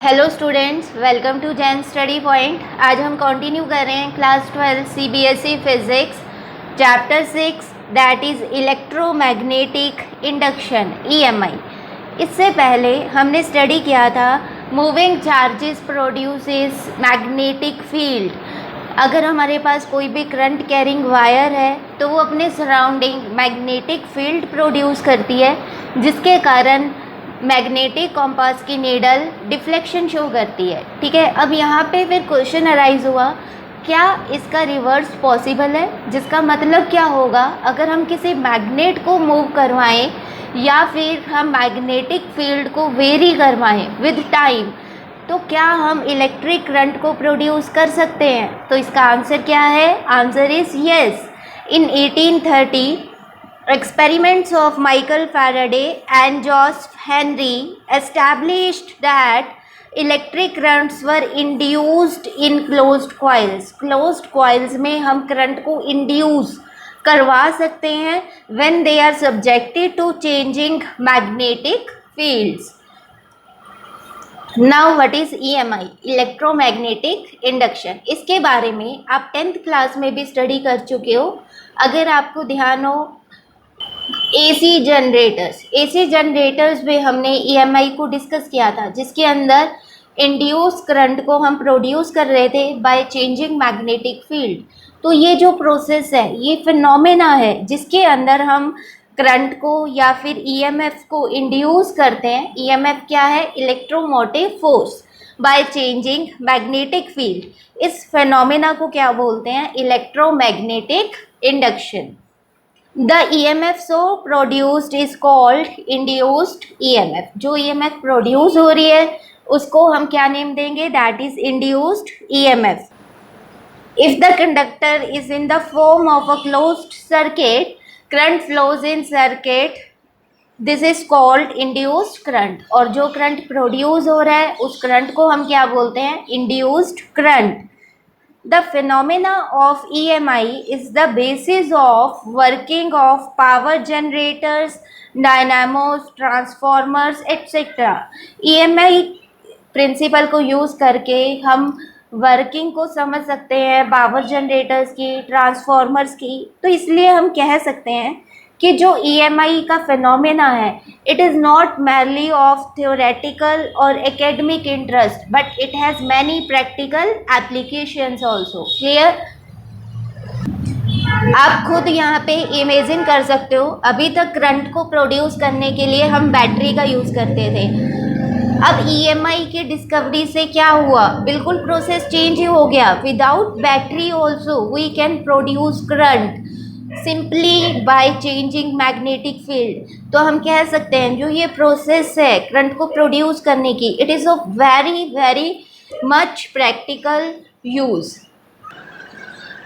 Hello students, welcome to Jain study point. आज हम continue कर रहे हैं class 12 CBSE physics chapter 6 that is electromagnetic induction EMI. इससे पहले हमने स्टडी किया था moving charges produces magnetic field. अगर हमारे पास कोई भी करंट कैरिंग वायर है तो वो अपने सराउंडिंग मैग्नेटिक फील्ड प्रोड्यूस करती है, जिसके कारण मैग्नेटिक कॉम्पास की नीडल डिफ्लेक्शन शो करती है। ठीक है, अब यहाँ पे फिर क्वेश्चन अराइज हुआ, क्या इसका रिवर्स पॉसिबल है? जिसका मतलब क्या होगा, अगर हम किसी मैग्नेट को मूव करवाएं या फिर हम मैग्नेटिक फील्ड को वेरी करवाएं विद टाइम, तो क्या हम इलेक्ट्रिक करंट को प्रोड्यूस कर सकते हैं? तो इसका आंसर क्या है? Answer is yes. In 1830 experiments of Michael Faraday and Joseph Henry established that electric currents were induced in closed coils. Closed coils में हम करंट को induce करवा सकते हैं when they are subjected to changing magnetic fields. Now what is EMI? Electromagnetic induction. इसके बारे में आप 10th क्लास में भी स्टडी कर चुके हो। अगर आपको ध्यान हो, एसी जनरेटर्स में हमने ईएमआई को डिस्कस किया था, जिसके अंदर इंड्यूस करंट को हम प्रोड्यूस कर रहे थे बाय चेंजिंग मैग्नेटिक फील्ड। तो ये जो प्रोसेस है, ये फिनोमेना है जिसके अंदर हम करंट को या फिर ईएमएफ को इंड्यूस करते हैं। ईएमएफ क्या है? Electromotive force by changing magnetic field. इस फिनोमेना को क्या बोलते हैं? Electromagnetic induction. The EMF so produced is called induced EMF। जो EMF प्रोड्यूस हो रही है उसको हम क्या नेम देंगे? That is induced EMF। If the conductor is in the form of a closed circuit, current flows in circuit, this is called induced current। और जो करंट प्रोड्यूस हो रहा है उस करंट को हम क्या बोलते हैं? induced current। The phenomena of EMI is the basis of working of power generators, dynamos, transformers, etc. EMI principle को यूज़ करके हम वर्किंग को समझ सकते हैं, पावर जनरेटर्स की, ट्रांसफॉर्मर्स की। तो इसलिए हम कह सकते हैं कि जो ईएमआई का फिनोमेना है, it is not merely of theoretical और academic interest, but it has many practical applications also. Clear? आप खुद यहाँ पे इमेजिन कर सकते हो, अभी तक करंट को प्रोड्यूस करने के लिए हम बैटरी का यूज़ करते थे। अब ईएमआई की डिस्कवरी से क्या हुआ? बिल्कुल प्रोसेस चेंज ही हो गया। Without battery also we can produce current simply by changing magnetic field. तो हम कह सकते हैं जो ये प्रोसेस है करंट को प्रोड्यूस करने की, it is of very much practical use.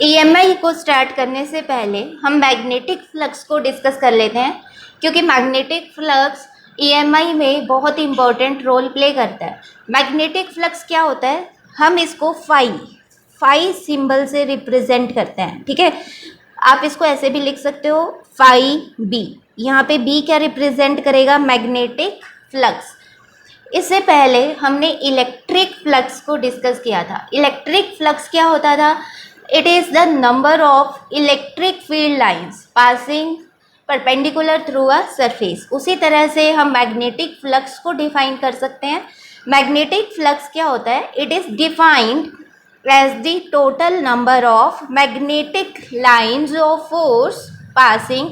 EMI को स्टार्ट करने से पहले हम मैग्नेटिक फ्लक्स को डिस्कस कर लेते हैं, क्योंकि मैग्नेटिक फ्लक्स ईएमआई में बहुत इंपॉर्टेंट रोल प्ले करता है। मैग्नेटिक फ्लक्स क्या होता है? हम इसको फाई सिंबल से रिप्रेजेंट करते हैं। ठीक है, आप इसको ऐसे भी लिख सकते हो, फाई बी। यहाँ पे बी क्या रिप्रेजेंट करेगा? Magnetic flux. इससे पहले हमने इलेक्ट्रिक फ्लक्स को डिस्कस किया था। इलेक्ट्रिक फ्लक्स क्या होता था? It is the number of electric field lines passing perpendicular through a surface. उसी तरह से हम मैग्नेटिक फ्लक्स को डिफाइन कर सकते हैं। मैग्नेटिक फ्लक्स क्या होता है? It is defined as the total number of magnetic lines of force passing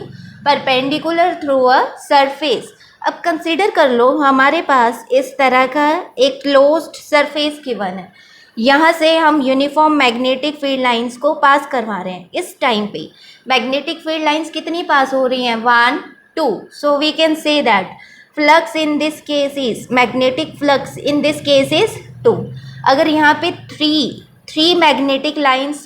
perpendicular through a surface। अब कंसीडर कर लो, हमारे पास इस तरह का एक क्लोज्ड सरफेस गिवन है। यहाँ से हम यूनिफॉर्म मैग्नेटिक फील्ड लाइंस को पास करवा रहे हैं। इस टाइम पे मैग्नेटिक फील्ड लाइंस कितनी पास हो रही हैं? 1 2। So we can say that flux in this case is, magnetic flux in this case is 2। अगर यहाँ पे थ्री मैग्नेटिक लाइंस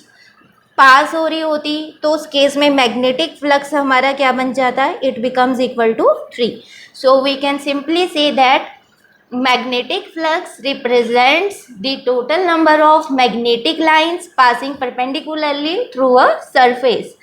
पास हो रही होती तो उस केस में मैग्नेटिक फ्लक्स हमारा क्या बन जाता है? It becomes equal to 3। So we can simply say that magnetic flux represents the total number of magnetic lines passing perpendicularly through a surface.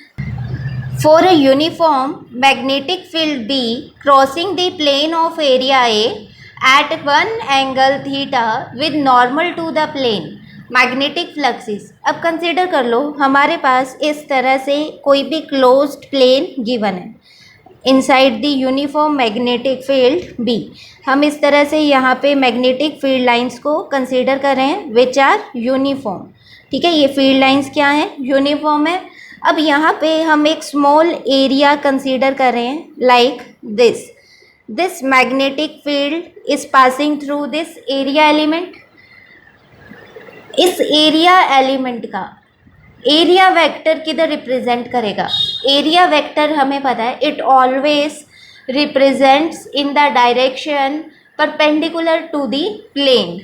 For a uniform magnetic field B crossing the plane of area A at one angle theta with normal to the plane magnetic flux is। अब consider कर लो हमारे पास इस तरह से कोई भी क्लोज्ड प्लेन गिवन है inside the uniform magnetic field B. हम इस तरह से यहाँ पे मैग्नेटिक फील्ड लाइंस को कंसिडर कर रहे हैं विच आर यूनिफॉर्म। ठीक है, ये फील्ड लाइंस क्या हैं, यूनिफॉर्म है। अब यहाँ पे हम एक स्मॉल एरिया कंसीडर कर रहे हैं like this magnetic field is passing through this area element. इस एरिया एलिमेंट का एरिया वेक्टर किधर रिप्रेजेंट करेगा, एरिया वेक्टर हमें पता है it always represents in the direction perpendicular to the plane.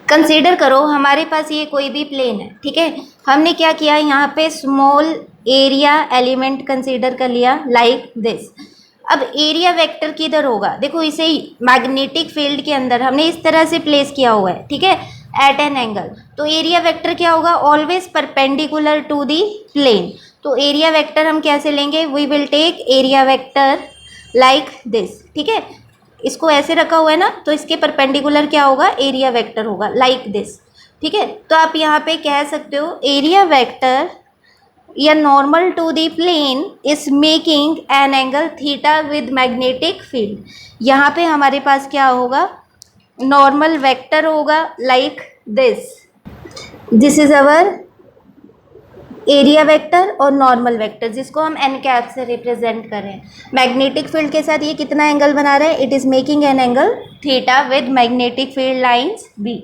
Consider करो हमारे पास ये कोई भी प्लेन है, ठीक है, हमने क्या किया यहाँ पे स्मॉल एरिया एलिमेंट कंसीडर कर लिया लाइक दिस। अब एरिया वेक्टर किधर होगा, देखो इसे मैग्नेटिक फील्ड के अंदर हमने इस तरह से प्लेस किया हुआ है, ठीक है, एट एन एंगल, तो एरिया वेक्टर क्या होगा, always perpendicular to the plane. तो एरिया वेक्टर हम कैसे लेंगे, we will take area vector like this. ठीक है, इसको ऐसे रखा हुआ है ना, तो इसके परपेंडिकुलर क्या होगा, एरिया वेक्टर होगा लाइक दिस। ठीक है, तो आप यहाँ पे कह सकते हो एरिया वेक्टर या normal to the plane is making an angle theta with magnetic field. यहाँ पे हमारे पास क्या होगा, नॉर्मल वेक्टर होगा like this is our area vector और नॉर्मल वेक्टर जिसको हम एन कैप से रिप्रेजेंट कर रहे हैं। मैग्नेटिक फील्ड के साथ ये कितना एंगल बना रहा है, it is making an angle theta with magnetic field lines B.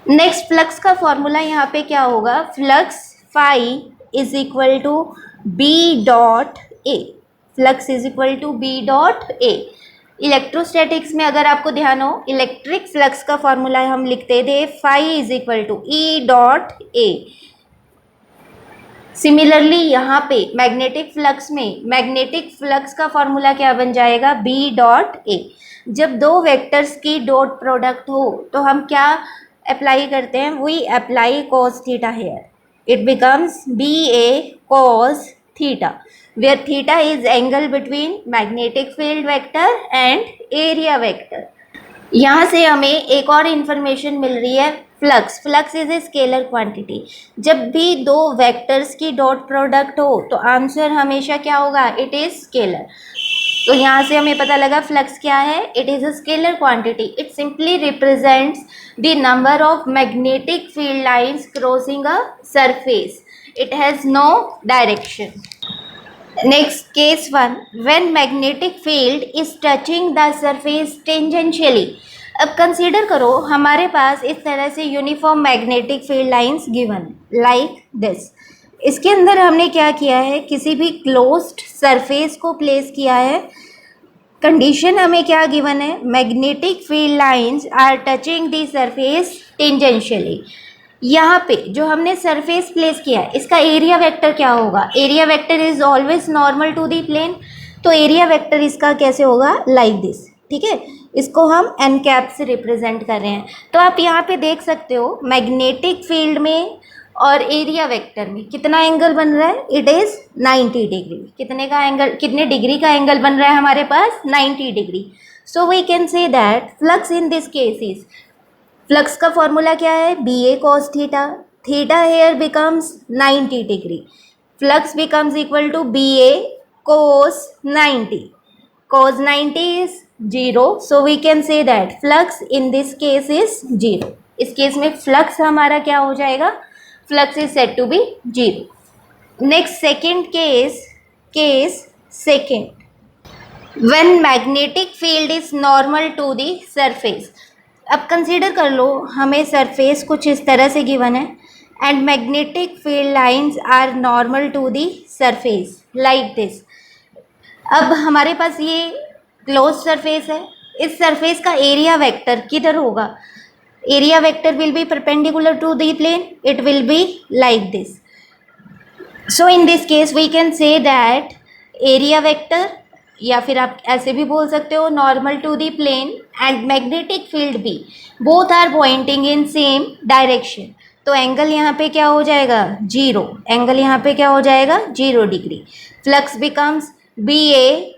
Next flux का फॉर्मूला यहाँ पे क्या होगा, flux phi is equal to B dot A. Flux is equal to B dot A. Electrostatics में अगर आपको ध्यान हो, इलेक्ट्रिक फ्लक्स का फॉर्मूला हम लिखते थे phi is equal to E dot A. Similarly यहाँ पे मैग्नेटिक फ्लक्स में मैग्नेटिक फ्लक्स का फॉर्मूला क्या बन जाएगा, बी डॉट ए। जब दो वेक्टर्स की डॉट प्रोडक्ट हो तो हम क्या अप्लाई करते हैं, we apply cos theta here, it becomes B A cos theta, where theta is angle between magnetic field vector and area vector। यहाँ से हमें एक और इन्फॉर्मेशन मिल रही है, flux is a scalar quantity. जब भी दो वेक्टर्स की डॉट प्रोडक्ट हो तो आंसर हमेशा क्या होगा, इट इज स्केलर। तो यहाँ से हमें पता लगा फ्लक्स क्या है, it is a scalar quantity, it simply represents the number of magnetic field lines crossing a surface, it has no direction. Next case 1, when magnetic field is touching the surface tangentially। अब consider करो हमारे पास इस तरह से uniform magnetic field lines given like this. इसके अंदर हमने क्या किया है, किसी भी क्लोज्ड सरफेस को प्लेस किया है। कंडीशन हमें क्या गिवन है, magnetic field lines are touching the surface tangentially. यहाँ पे जो हमने सरफेस प्लेस किया है इसका एरिया वेक्टर क्या होगा, area vector is always normal to the plane, तो एरिया वेक्टर इसका कैसे होगा, लाइक दिस। ठीक है, इसको हम एन कैप से रिप्रेजेंट कर रहे हैं। तो आप यहाँ पे देख सकते हो मैग्नेटिक फील्ड में और एरिया वेक्टर में कितना एंगल बन रहा है, इट इज़ 90 डिग्री। कितने का एंगल, कितने डिग्री का एंगल बन रहा है हमारे पास, 90 degree. So we can say that flux in this case is, flux का फॉर्मूला क्या है, B A cos theta, theta here becomes 90 degree, flux becomes equal to B A cos 90, cos 90 is 0, so we can say that flux in this case is 0। इस case में flux हमारा क्या हो जाएगा, flux is said to be 0। Next second case second, when magnetic field is normal to the surface। अब consider कर लो हमें सरफेस कुछ इस तरह से गिवन है and magnetic field lines are normal to the surface like this. अब हमारे पास ये क्लोज सरफेस है, इस सरफेस का एरिया वेक्टर किधर होगा, area vector will be perpendicular to the plane, it will be like this. So in this case we can say that area vector, या फिर आप ऐसे भी बोल सकते हो normal to the plane and magnetic field B, both are pointing in same direction. तो angle यहाँ पे क्या हो जाएगा, 0, एंगल यहाँ पे क्या हो जाएगा, 0 degree. Flux becomes B A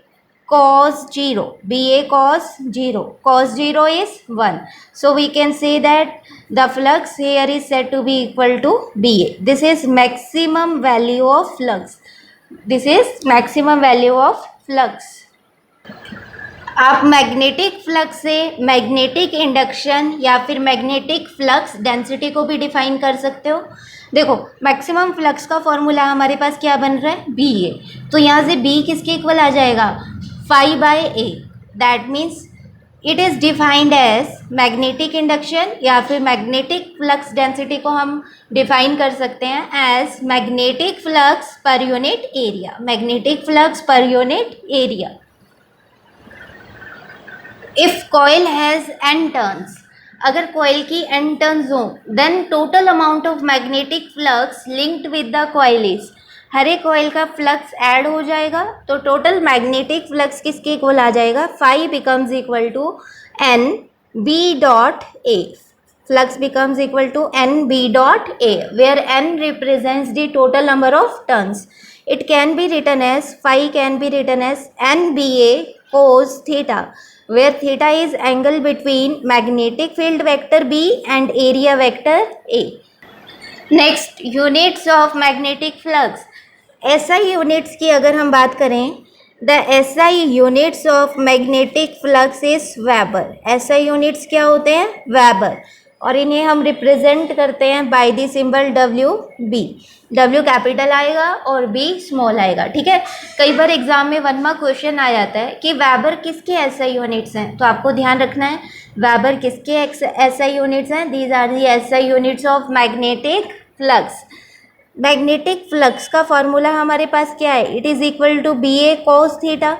cos 0, BA cos 0. Cos 0 is 1. So we can say that the flux here is said to be equal to BA. This is maximum value of flux. This is maximum value of flux. आप magnetic flux से magnetic induction या फिर magnetic flux density को भी define कर सकते हो. देखो मैक्सिमम फ्लक्स का फॉर्मूला हमारे पास क्या बन रहा है, बी ए. तो यहाँ से बी किसके इक्वल आ जाएगा, phi by A. That means it is defined as magnetic induction या फिर मैग्नेटिक फ्लक्स डेंसिटी को हम डिफाइन कर सकते हैं as magnetic flux per unit area. Magnetic flux per unit area. If coil has n turns, अगर coil की n turns हो, then total amount of magnetic flux linked with the coil is, हर एक coil का flux add हो जाएगा तो total magnetic flux किसके इक्वल आ जाएगा, phi becomes equal to n b dot a. Flux becomes equal to n b dot a, where n represents the total number of turns. It can be written as, phi can be written as nba cos theta, where theta is angle between magnetic field vector B and area vector A. Next, units of magnetic flux. SI units की अगर हम बात करें, the SI units of magnetic flux is Weber. SI units क्या होते हैं, Weber. और इन्हें हम रिप्रेजेंट करते हैं by the symbol W B. W capital आएगा और बी स्मॉल आएगा. ठीक है, कई बार एग्जाम में 1 मार्क क्वेश्चन आ जाता है कि वेबर किसके एसआई यूनिट्स हैं, तो आपको ध्यान रखना है वेबर किसके एसआई यूनिट्स हैं. These are the SI units of magnetic flux. Magnetic flux का फॉर्मूला हमारे पास क्या है, it is equal to B A cos theta.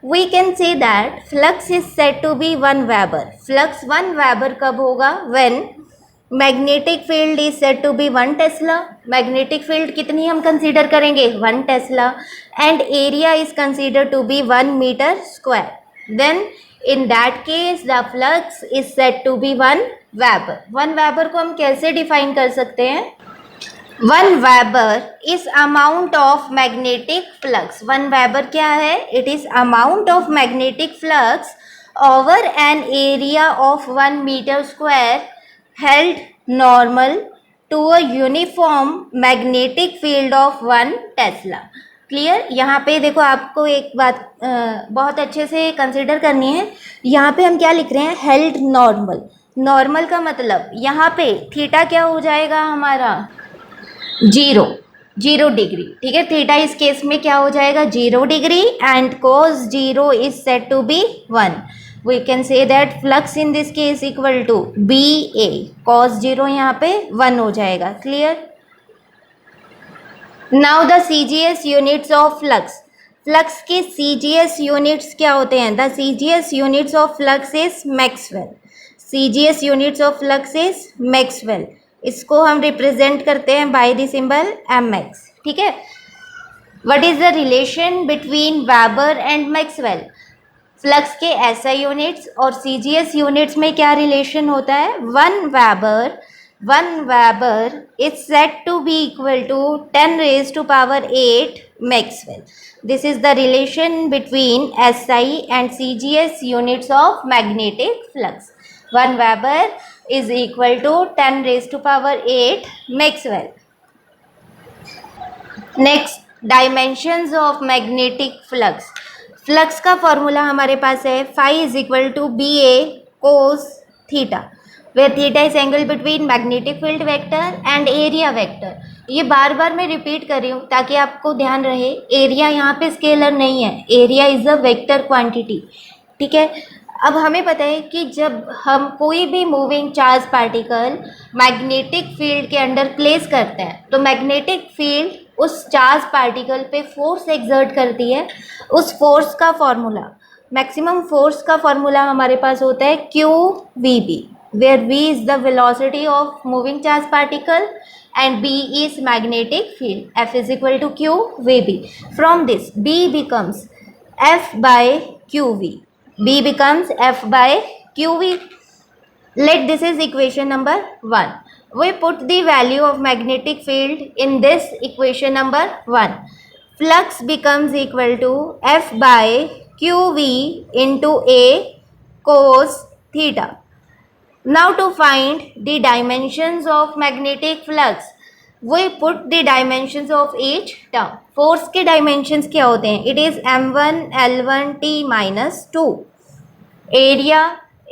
We can say that flux is said to be 1 Weber. Flux 1 Weber कब होगा, when magnetic field is said to be 1 Tesla. Magnetic field कितनी हम consider करेंगे, 1 Tesla, and area is considered to be 1 meter square. Then in that case the flux is said to be 1 Weber. 1 Weber को हम कैसे define कर सकते हैं, 1 Weber is amount of magnetic flux. 1 Weber क्या है, it is amount of magnetic flux over an area of 1 meter square held normal to a uniform magnetic field of 1 Tesla. Clear. यहाँ पे देखो आपको एक बात बहुत अच्छे से कंसिडर करनी है. यहाँ पे हम क्या लिख रहे हैं, हेल्ड नॉर्मल. नॉर्मल का मतलब यहाँ पे थीटा क्या हो जाएगा हमारा, 0 डिग्री. ठीक है, थीटा इस केस में क्या हो जाएगा, 0 degree, and cos 0 is said to be 1. We can say that flux in this case equal to B A. cos 0 यहाँ पे 1 हो जाएगा. Clear. Now the CGS units of flux. Flux के CGS यूनिट्स क्या होते हैं, the CGS units of flux is Maxwell. CGS units of flux is Maxwell. इसको हम रिप्रेजेंट करते हैं बाय द सिंबल mx. ठीक है. What is the relation between weber and Maxwell. Flux के SI यूनिट्स और CGS यूनिट्स में क्या रिलेशन होता है, 1 weber is said to be equal to 10 raised to power 8 Maxwell. This is the relation between SI and CGS units of magnetic flux. 1 Weber is equal to 10 raised to power 8 Maxwell. Next, dimensions of magnetic flux. Flux का formula हमारे पास है, phi is equal to BA cos theta, where theta is angle between magnetic field vector and area vector. ये बार बार मैं repeat कर रही हूँ ताकि आपको ध्यान रहे, एरिया यहाँ पे स्केलर नहीं है, area is a vector quantity. ठीक है. अब हमें पता है कि जब हम कोई भी moving charge particle magnetic field के अंडर प्लेस करते हैं तो मैग्नेटिक फील्ड उस चार्ज पार्टिकल पे फोर्स एक्सर्ट करती है. उस फोर्स का फॉर्मूला, मैक्सिमम फोर्स का फॉर्मूला हमारे पास होता है QVB, where V is the velocity of moving charge particle and B is magnetic field. F is equal to QVB. From this B becomes F by QV. B becomes F by QV. Let this is equation number 1. We put the value of magnetic field in this equation number 1. Flux becomes equal to F by QV into A cos theta. Now to find the dimensions of magnetic flux, we put the dimensions of each term. Force के dimensions क्या होते हैं? It is m1 l1 t minus 2.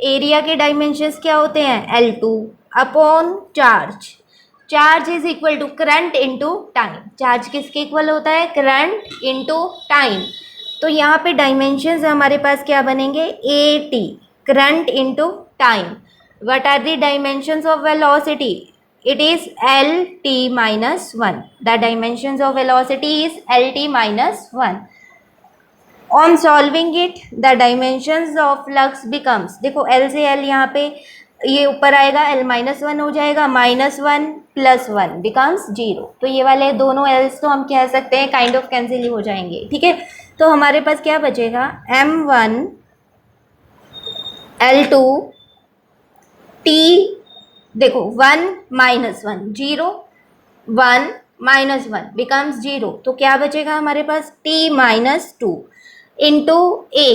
Area के dimensions क्या होते हैं? L2 upon charge is equal to current into time. Charge किसके equal होता है? Current into time. तो यहाँ पे डायमेंशंस हमारे पास क्या बनेंगे? AT current into time. What are the dimensions of velocity? It is LT minus 1. The dimensions of velocity is LT minus 1. On solving it, the dimensions of flux becomes, देखो L से L यहाँ पे ये ऊपर आएगा, L minus 1 हो जाएगा, -1 + 1 becomes 0. तो ये वाले दोनों L's तो हम कह सकते हैं काइंड ऑफ कैंसिल हो जाएंगे. ठीक है, तो हमारे पास क्या बचेगा? m1 L2 T, देखो 1 - 1 0, 1 - 1 becomes 0. तो क्या बचेगा हमारे पास? T - 2 into A.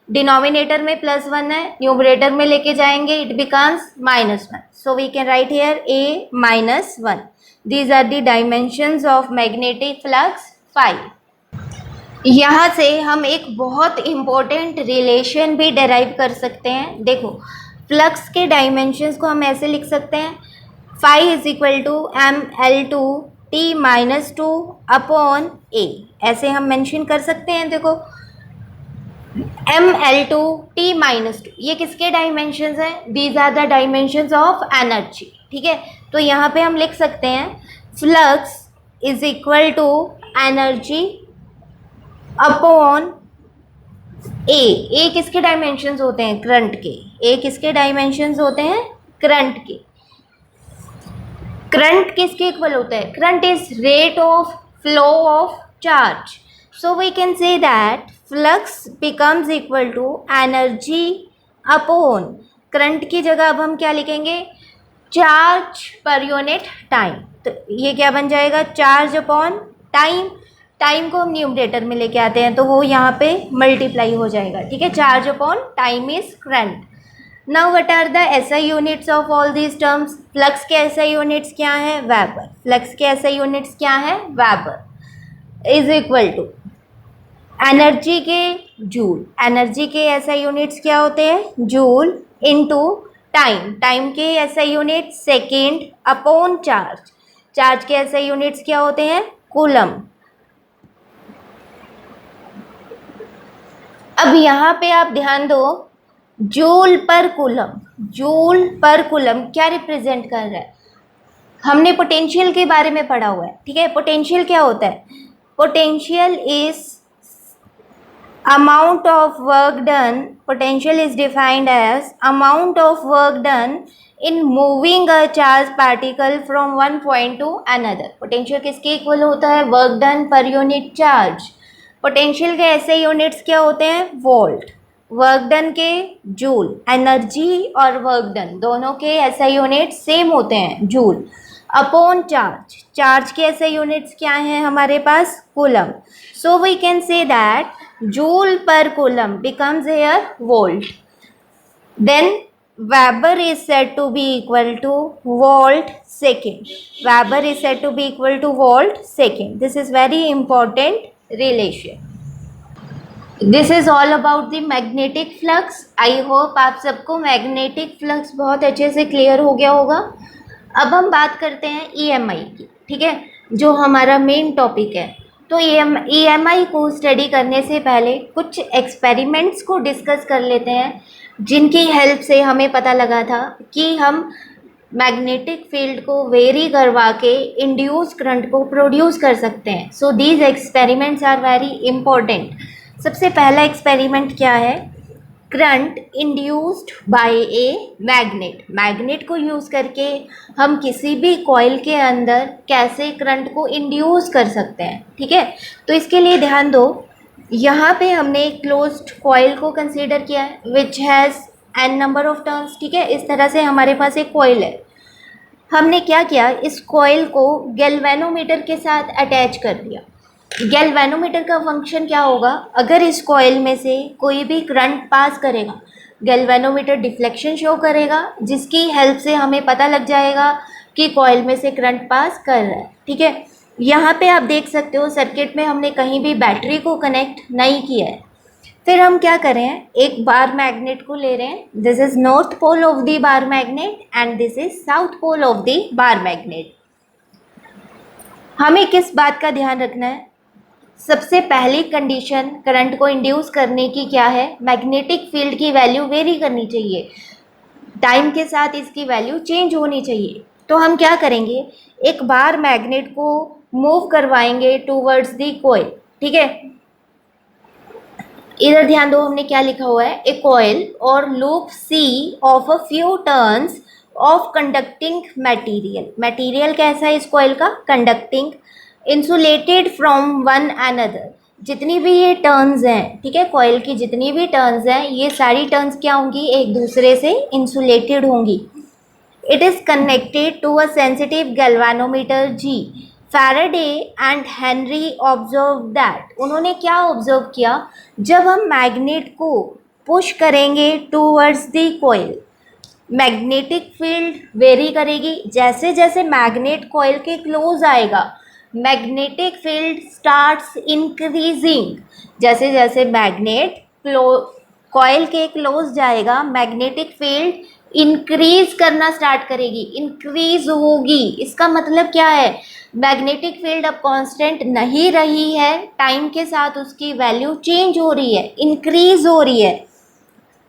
डिनोमिनेटर में +1 है, न्यूमरेटर में लेके जाएंगे, it becomes -1. So we can write here A - 1. These are the dimensions of magnetic flux 5. यहाँ से हम एक बहुत इम्पोर्टेंट रिलेशन भी डेराइव कर सकते हैं. देखो, फ्लक्स के डायमेंशंस को हम ऐसे लिख सकते हैं, phi is equal to ml2 t - 2 upon A. ऐसे हम मेंशन कर सकते हैं. देखो ml2 t - 2 ये किसके डायमेंशंस हैं? These are the dimensions of energy. ठीक है, तो यहाँ पे हम लिख सकते हैं flux is equal to energy upon a किसके डायमेंशंस होते हैं? करंट के. ए किसके डायमेंशंस होते हैं? करंट के. करंट किसके इक्वल होता है? Current is rate of flow of charge. So we can say that flux becomes equal to energy upon, current की जगह अब हम क्या लिखेंगे? Charge per unit time. तो ये क्या बन जाएगा? Charge upon time. टाइम को हम न्यूमरेटर में लेके आते हैं तो वो यहाँ पे मल्टीप्लाई हो जाएगा. ठीक है, charge upon time is current. Now what are the SI units of all these terms? Flux के एसआई यूनिट्स क्या है? वेबर. फ्लक्स के एसआई यूनिट्स क्या है? Weber is equal to energy के जूल. एनर्जी के एसआई यूनिट्स क्या होते हैं? Joule into time. टाइम के SI unit second upon charge. Charge के एसआई यूनिट्स क्या होते हैं? कूलम. अब यहाँ पे आप ध्यान दो, joule per coulomb. Joule per coulomb क्या रिप्रेजेंट कर रहा है? हमने पोटेंशियल के बारे में पढ़ा हुआ है. ठीक है, पोटेंशियल क्या होता है? Potential is amount of work done. Potential is defined as amount of work done in moving a charge particle from one point to another. Potential किसके इक्वल होता है? Work done per unit charge. Potential के ऐसे units क्या होते हैं? Volt. Work done के joule. Energy और वर्क डन दोनों के ऐसे यूनिट सेम होते हैं, जूल अपॉन चार्ज. चार्ज के ऐसे यूनिट्स क्या हैं हमारे पास? Coulomb. So we can say that joule per coulomb becomes here volt. Then Weber is said to be equal to volt second. Weber is said to be equal to volt second. This is very important relation. This is all about the magnetic flux. I hope आप सबको magnetic flux बहुत अच्छे से clear हो गया होगा. अब हम बात करते हैं EMI की. ठीक है, जो हमारा मेन टॉपिक है. तो EMI को स्टडी करने से पहले कुछ एक्सपेरिमेंट्स को डिस्कस कर लेते हैं, जिनकी हेल्प से हमें पता लगा था कि हम मैग्नेटिक फील्ड को वेरी करवा के इंड्यूस करंट को प्रोड्यूस कर सकते हैं. So these experiments are very important. सबसे पहला एक्सपेरिमेंट क्या है? Current induced by a magnet. Magnet को यूज़ करके हम किसी भी कॉइल के अंदर कैसे करंट को इंड्यूस कर सकते हैं. ठीक है, तो इसके लिए ध्यान दो, यहाँ पे हमने एक क्लोज्ड कॉइल को कंसीडर किया है which has n number of turns. ठीक है, इस तरह से हमारे पास एक कॉइल है. हमने क्या किया? इस कॉइल को गैल्वेनोमीटर के साथ अटैच कर दिया. गैल्वेनोमीटर का फंक्शन क्या होगा, अगर इस कॉइल में से कोई भी करंट पास करेगा, गैल्वेनोमीटर डिफ्लेक्शन शो करेगा, जिसकी हेल्प से हमें पता लग जाएगा कि कॉइल में से करंट पास कर रहा है। ठीक है, यहाँ पे आप देख सकते हो सर्किट में हमने कहीं भी बैटरी को कनेक्ट नहीं किया है। फिर हम क्या कर रहे हैं, एक बार मैग्नेट को ले रहे हैं, this is north pole of the bar magnet and this is south pole of the bar magnet. हमें किस बात का ध्यान रखना है, सबसे पहली कंडीशन करंट को इंड्यूस करने की क्या है, मैग्नेटिक फील्ड की वैल्यू वेरी करनी चाहिए, टाइम के साथ इसकी वैल्यू चेंज होनी चाहिए। तो हम क्या करेंगे, एक बार मैग्नेट को मूव करवाएंगे टूवर्ड्स द कॉइल। ठीक है, इधर ध्यान दो, हमने क्या लिखा हुआ है, ए कॉइल और loop C of a few turns of conducting material. Material कैसा है इस कॉइल का, conducting, insulated from one another. जितनी भी ये टर्न्स हैं, ठीक है, कॉइल की जितनी भी टर्न्स हैं, ये सारी टर्न्स क्या होंगी, एक दूसरे से इंसुलेटेड होंगी। It is connected to a sensitive galvanometer G. Faraday and Henry observe that, उन्होंने क्या ऑब्जर्व किया, जब हम मैग्नेट को पुश करेंगे towards the coil, magnetic field very करेगी। जैसे जैसे मैग्नेट कॉइल के क्लोज आएगा, मैग्नेटिक फील्ड स्टार्ट्स इंक्रीजिंग। जैसे जैसे मैग्नेट कॉइल के क्लोज जाएगा, मैग्नेटिक फील्ड इंक्रीज करना स्टार्ट करेगी, इंक्रीज होगी। इसका मतलब क्या है, मैग्नेटिक फील्ड अब कांस्टेंट नहीं रही है, टाइम के साथ उसकी वैल्यू चेंज हो रही है, इंक्रीज हो रही है।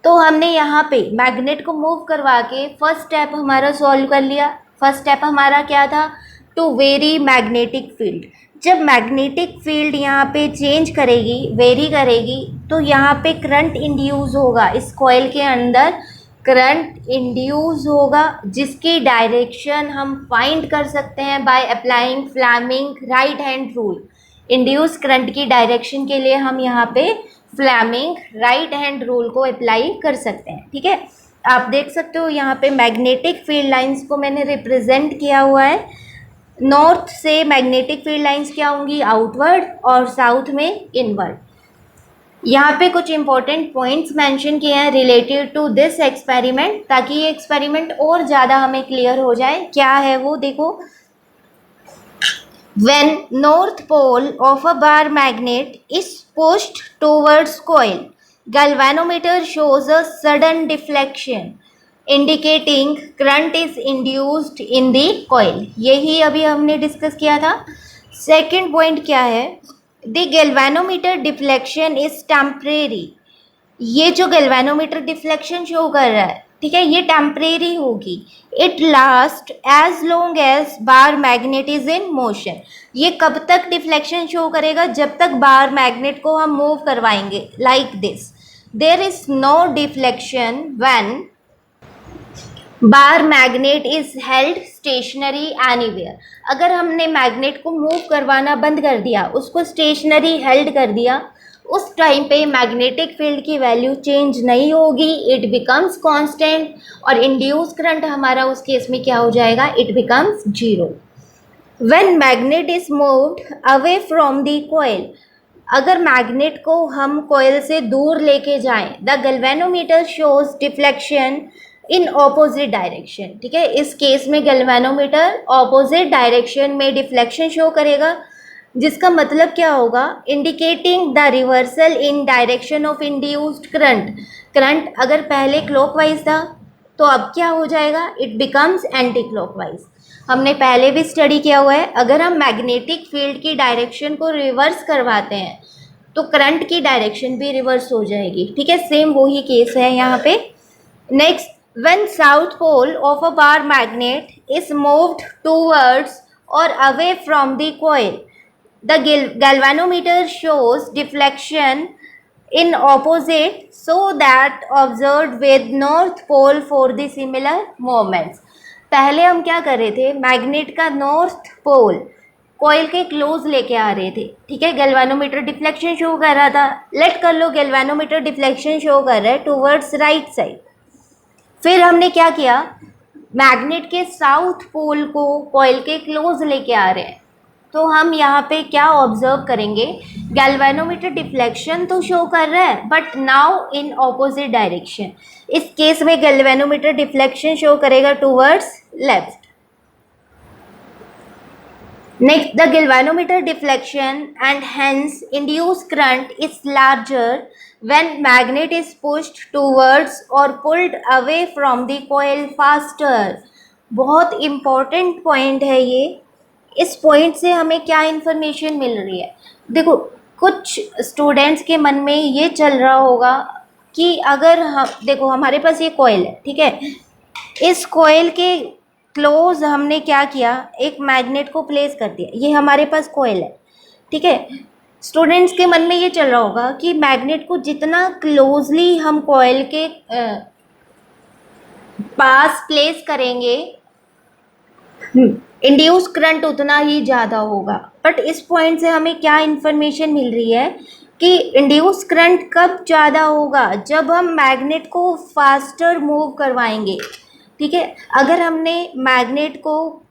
तो हमने यहाँ पे मैग्नेट को मूव करवा के फर्स्ट स्टेप हमारा सॉल्व कर लिया। फर्स्ट स्टेप हमारा क्या था, टू वेरी मैग्नेटिक फील्ड। जब मैग्नेटिक फील्ड यहाँ पे चेंज करेगी, वेरी करेगी, तो यहाँ पे करंट इंड्यूस होगा, इस कॉइल के अंदर करंट इंड्यूस होगा, जिसकी डायरेक्शन हम फाइंड कर सकते हैं by applying Fleming right hand rule. Induce current की डायरेक्शन के लिए हम यहाँ पे फ्लेमिंग राइट हैंड रूल को अप्लाई कर सकते हैं। ठीक है, आप देख सकते हो यहाँ पे मैग्नेटिक फील्ड लाइंस को मैंने रिप्रेजेंट किया हुआ है। नॉर्थ से मैग्नेटिक फील्ड लाइंस क्या होंगी, आउटवर्ड, और साउथ में इनवर्ड। यहाँ पे कुछ इंपॉर्टेंट पॉइंट्स मेंशन किए हैं रिलेटेड टू दिस एक्सपेरिमेंट, ताकि ये एक्सपेरिमेंट और ज़्यादा हमें क्लियर हो जाए। क्या है वो देखो, when north pole of a bar magnet is pushed towards coil, galvanometer shows a sudden deflection indicating current is induced in the coil। यही अभी हमने डिस्कस किया था। सेकंड पॉइंट क्या है, the galvanometer deflection is temporary. ये जो galvanometer deflection show कर रहा है, ठीक है, ये टेम्परेरी होगी। It last as long as bar magnet is in motion. ये कब तक डिफ्लेक्शन शो करेगा, जब तक बार मैग्नेट को हम मूव करवाएंगे, like this. There is no deflection when bar magnet is held stationary anywhere. अगर हमने मैग्नेट को मूव करवाना बंद कर दिया, उसको स्टेशनरी हेल्ड कर दिया, उस टाइम पे मैग्नेटिक फील्ड की वैल्यू चेंज नहीं होगी, इट बिकम्स कांस्टेंट, और इंड्यूस करंट हमारा उस केस में क्या हो जाएगा, it becomes zero. When magnet is moved away from the coil, अगर मैग्नेट को हम कॉइल से दूर लेके जाएं, the galvanometer shows deflection in opposite direction. ठीक है, इस केस में गैल्वेनोमीटर ऑपोजिट डायरेक्शन में डिफ्लेक्शन शो करेगा, जिसका मतलब क्या होगा, indicating the reversal in direction of induced current. Current अगर पहले क्लॉकवाइज था, तो अब क्या हो जाएगा, इट बिकम्स एंटी क्लॉकवाइज। हमने पहले भी स्टडी किया हुआ है, अगर हम मैग्नेटिक फील्ड की डायरेक्शन को रिवर्स करवाते हैं, तो करंट की डायरेक्शन भी रिवर्स हो जाएगी। ठीक है, सेम वही केस है यहाँ पे। Next, when south pole of a bar magnet is moved towards or away from the coil, the galvanometer shows deflection in opposite, so that observed with north pole for the similar moments। पहले हम क्या कर रहे थे, magnet का north pole coil के close लेके आ रहे थे। ठीक है, गैल्वेनोमीटर डिफ्लेक्शन शो कर रहा था, लेट कर लो गैल्वेनोमीटर डिफ्लेक्शन शो कर रहा है टूवर्ड्स राइट साइड। फिर हमने क्या किया, मैग्नेट के साउथ पोल को कॉइल के क्लोज लेके आ रहे हैं, तो हम यहाँ पे क्या ऑब्जर्व करेंगे, गैल्वेनोमीटर डिफ्लेक्शन तो शो कर रहा है but now in opposite direction. इस केस में गैल्वेनोमीटर डिफ्लेक्शन शो करेगा towards left. Next, the galvanometer deflection and hence induced current is larger when magnet is pushed towards or pulled away from the coil faster। बहुत important point है ये। इस point से हमें क्या information मिल रही है? देखो, कुछ students के मन में ये चल रहा होगा कि अगर हम देखो हमारे पास ये coil है, ठीक है, इस coil के क्लोज हमने क्या किया, एक मैग्नेट को प्लेस कर दिया, ये हमारे पास कॉइल है, ठीक है। स्टूडेंट्स के मन में ये चल रहा होगा कि मैग्नेट को जितना क्लोजली हम कॉइल के पास प्लेस करेंगे इंड्यूस करंट उतना ही ज़्यादा होगा। बट इस पॉइंट से हमें क्या इन्फॉर्मेशन मिल रही है कि इंड्यूस करंट कब ज़्यादा होगा, जब हम मैग्नेट को फास्टर मूव करवाएंगे, ठीक है। अगर हमने मैग्नेट को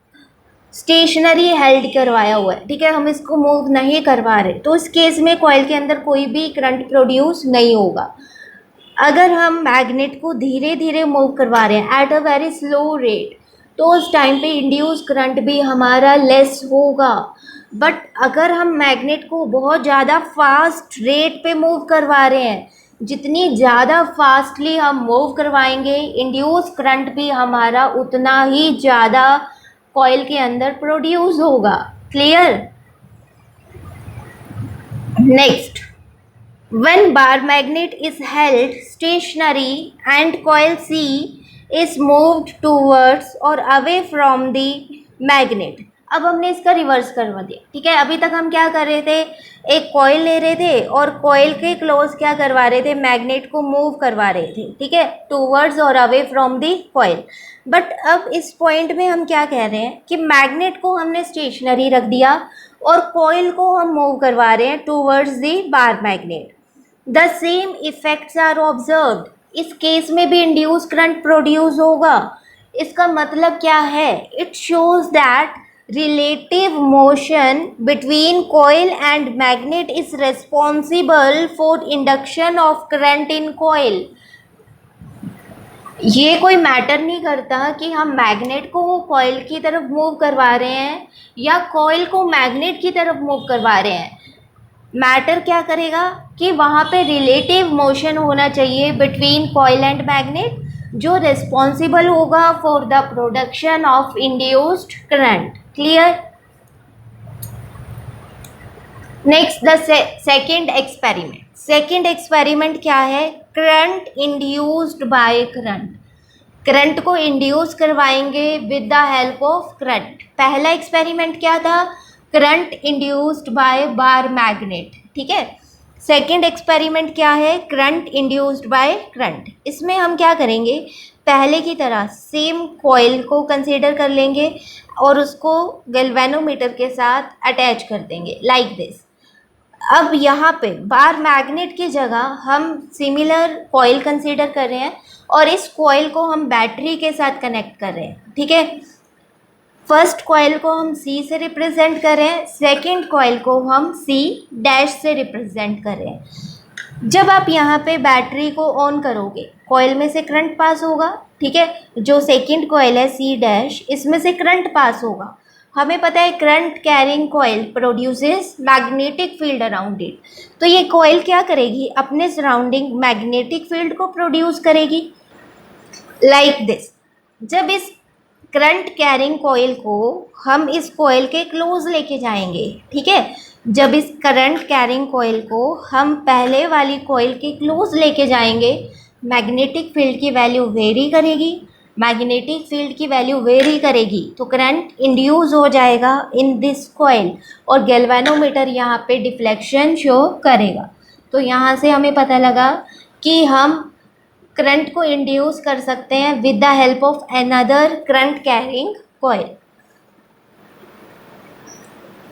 स्टेशनरी हेल्ड करवाया हुआ है, ठीक है, हम इसको मूव नहीं करवा रहे, तो इस केस में कॉइल के अंदर कोई भी करंट प्रोड्यूस नहीं होगा। अगर हम मैग्नेट को धीरे धीरे मूव करवा रहे हैं at a very slow rate, तो उस टाइम पे इंड्यूस करंट भी हमारा लेस होगा। बट अगर हम मैग्नेट को बहुत ज़्यादा फास्ट रेट पे मूव करवा रहे हैं, जितनी ज़्यादा फास्टली हम मूव करवाएंगे इंड्यूस करंट भी हमारा उतना ही ज़्यादा कॉइल के अंदर प्रोड्यूस होगा। Clear? Next, when bar magnet is held stationary and coil C is moved towards or away from the magnet। अब हमने इसका रिवर्स करवा दिया, ठीक है। अभी तक हम क्या कर रहे थे, एक कॉइल ले रहे थे और कॉइल के क्लोज क्या करवा रहे थे, मैग्नेट को मूव करवा रहे थे, ठीक है, टूवर्ड्स और away from the coil. But अब इस पॉइंट में हम क्या कह रहे हैं कि मैग्नेट को हमने स्टेशनरी रख दिया और कॉइल को हम मूव करवा रहे हैं towards the bar magnet. The same effects are observed. इस केस में भी इंड्यूस करंट प्रोड्यूस होगा। इसका मतलब क्या है, it shows that relative motion between coil and magnet is responsible for induction of current in coil। ये कोई मैटर नहीं करता कि हम मैग्नेट को कॉइल की तरफ मूव करवा रहे हैं या कॉइल को मैग्नेट की तरफ मूव करवा रहे हैं। मैटर क्या करेगा कि वहाँ पे रिलेटिव मोशन होना चाहिए बिटवीन कॉइल एंड मैग्नेट, जो रिस्पॉन्सिबल होगा for the production of induced current. Clear? Next, the second experiment. Second experiment क्या है, current induced by current. Current को इंड्यूस करवाएंगे with the help of current. पहला experiment क्या था, current induced bye bar magnet, ठीक है। सेकेंड एक्सपेरिमेंट क्या है, करंट इंड्यूस्ड बाय करंट। इसमें हम क्या करेंगे, पहले की तरह सेम कॉइल को कंसीडर कर लेंगे और उसको गैल्वेनोमीटर के साथ अटैच कर देंगे लाइक दिस। अब यहाँ पे बार मैग्नेट की जगह हम सिमिलर कॉइल कंसीडर कर रहे हैं और इस कॉइल को हम बैटरी के साथ कनेक्ट कर रहे हैं, ठीक है। फर्स्ट कॉइल को हम C से रिप्रेजेंट कर रहे हैं, सेकेंड कॉइल को हम C' से रिप्रेजेंट कर रहे हैं। जब आप यहाँ पे बैटरी को ऑन करोगे, कॉइल में से करंट पास होगा, ठीक है। जो सेकेंड कॉइल है C', इसमें से करंट पास होगा। हमें पता है current carrying coil produces magnetic field around it. तो ये कॉइल क्या करेगी, अपने सराउंडिंग मैग्नेटिक फील्ड को प्रोड्यूस करेगी लाइक दिस। जब इस करंट कैरिंग कॉइल को हम इस कॉइल के क्लोज लेके जाएंगे, ठीक है। जब इस करंट कैरिंग कॉइल को हम पहले वाली कॉइल के क्लोज लेके जाएंगे, मैग्नेटिक फील्ड की वैल्यू वेरी करेगी। मैग्नेटिक फील्ड की वैल्यू वेरी करेगी तो करंट इंड्यूस हो जाएगा इन दिस कॉइल और गैल्वेनोमीटर यहाँ पे डिफ्लेक्शन शो करेगा। तो यहाँ से हमें पता लगा कि हम करंट को इंड्यूस कर सकते हैं with the help of another current carrying coil.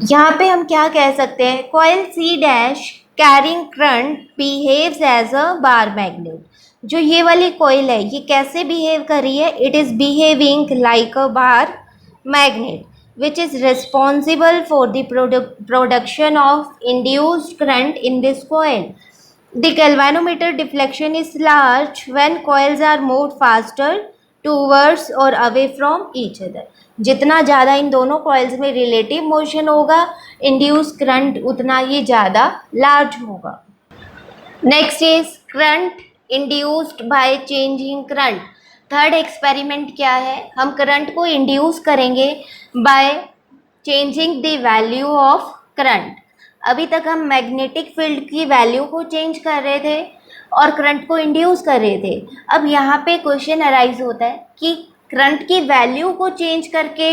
यहाँ पे हम क्या कह सकते हैं, coil C' carrying current behaves as a bar magnet. जो ये वाली कॉइल है ये कैसे बिहेव कर रही है, it is behaving like a bar magnet. which is responsible for the production of induced current in this coil. The galvanometer deflection is large when coils are moved faster towards or away from each other. जितना ज़्यादा इन दोनों coils में relative motion होगा, induce current उतना ही ज़्यादा large होगा. Next is current induced by changing current. Third experiment क्या है, हम करंट को इंड्यूस करेंगे by changing the value of current. अभी तक हम मैग्नेटिक फील्ड की वैल्यू को चेंज कर रहे थे और करंट को इंड्यूस कर रहे थे. अब यहाँ पे क्वेश्चन अराइज होता है कि करंट की वैल्यू को चेंज करके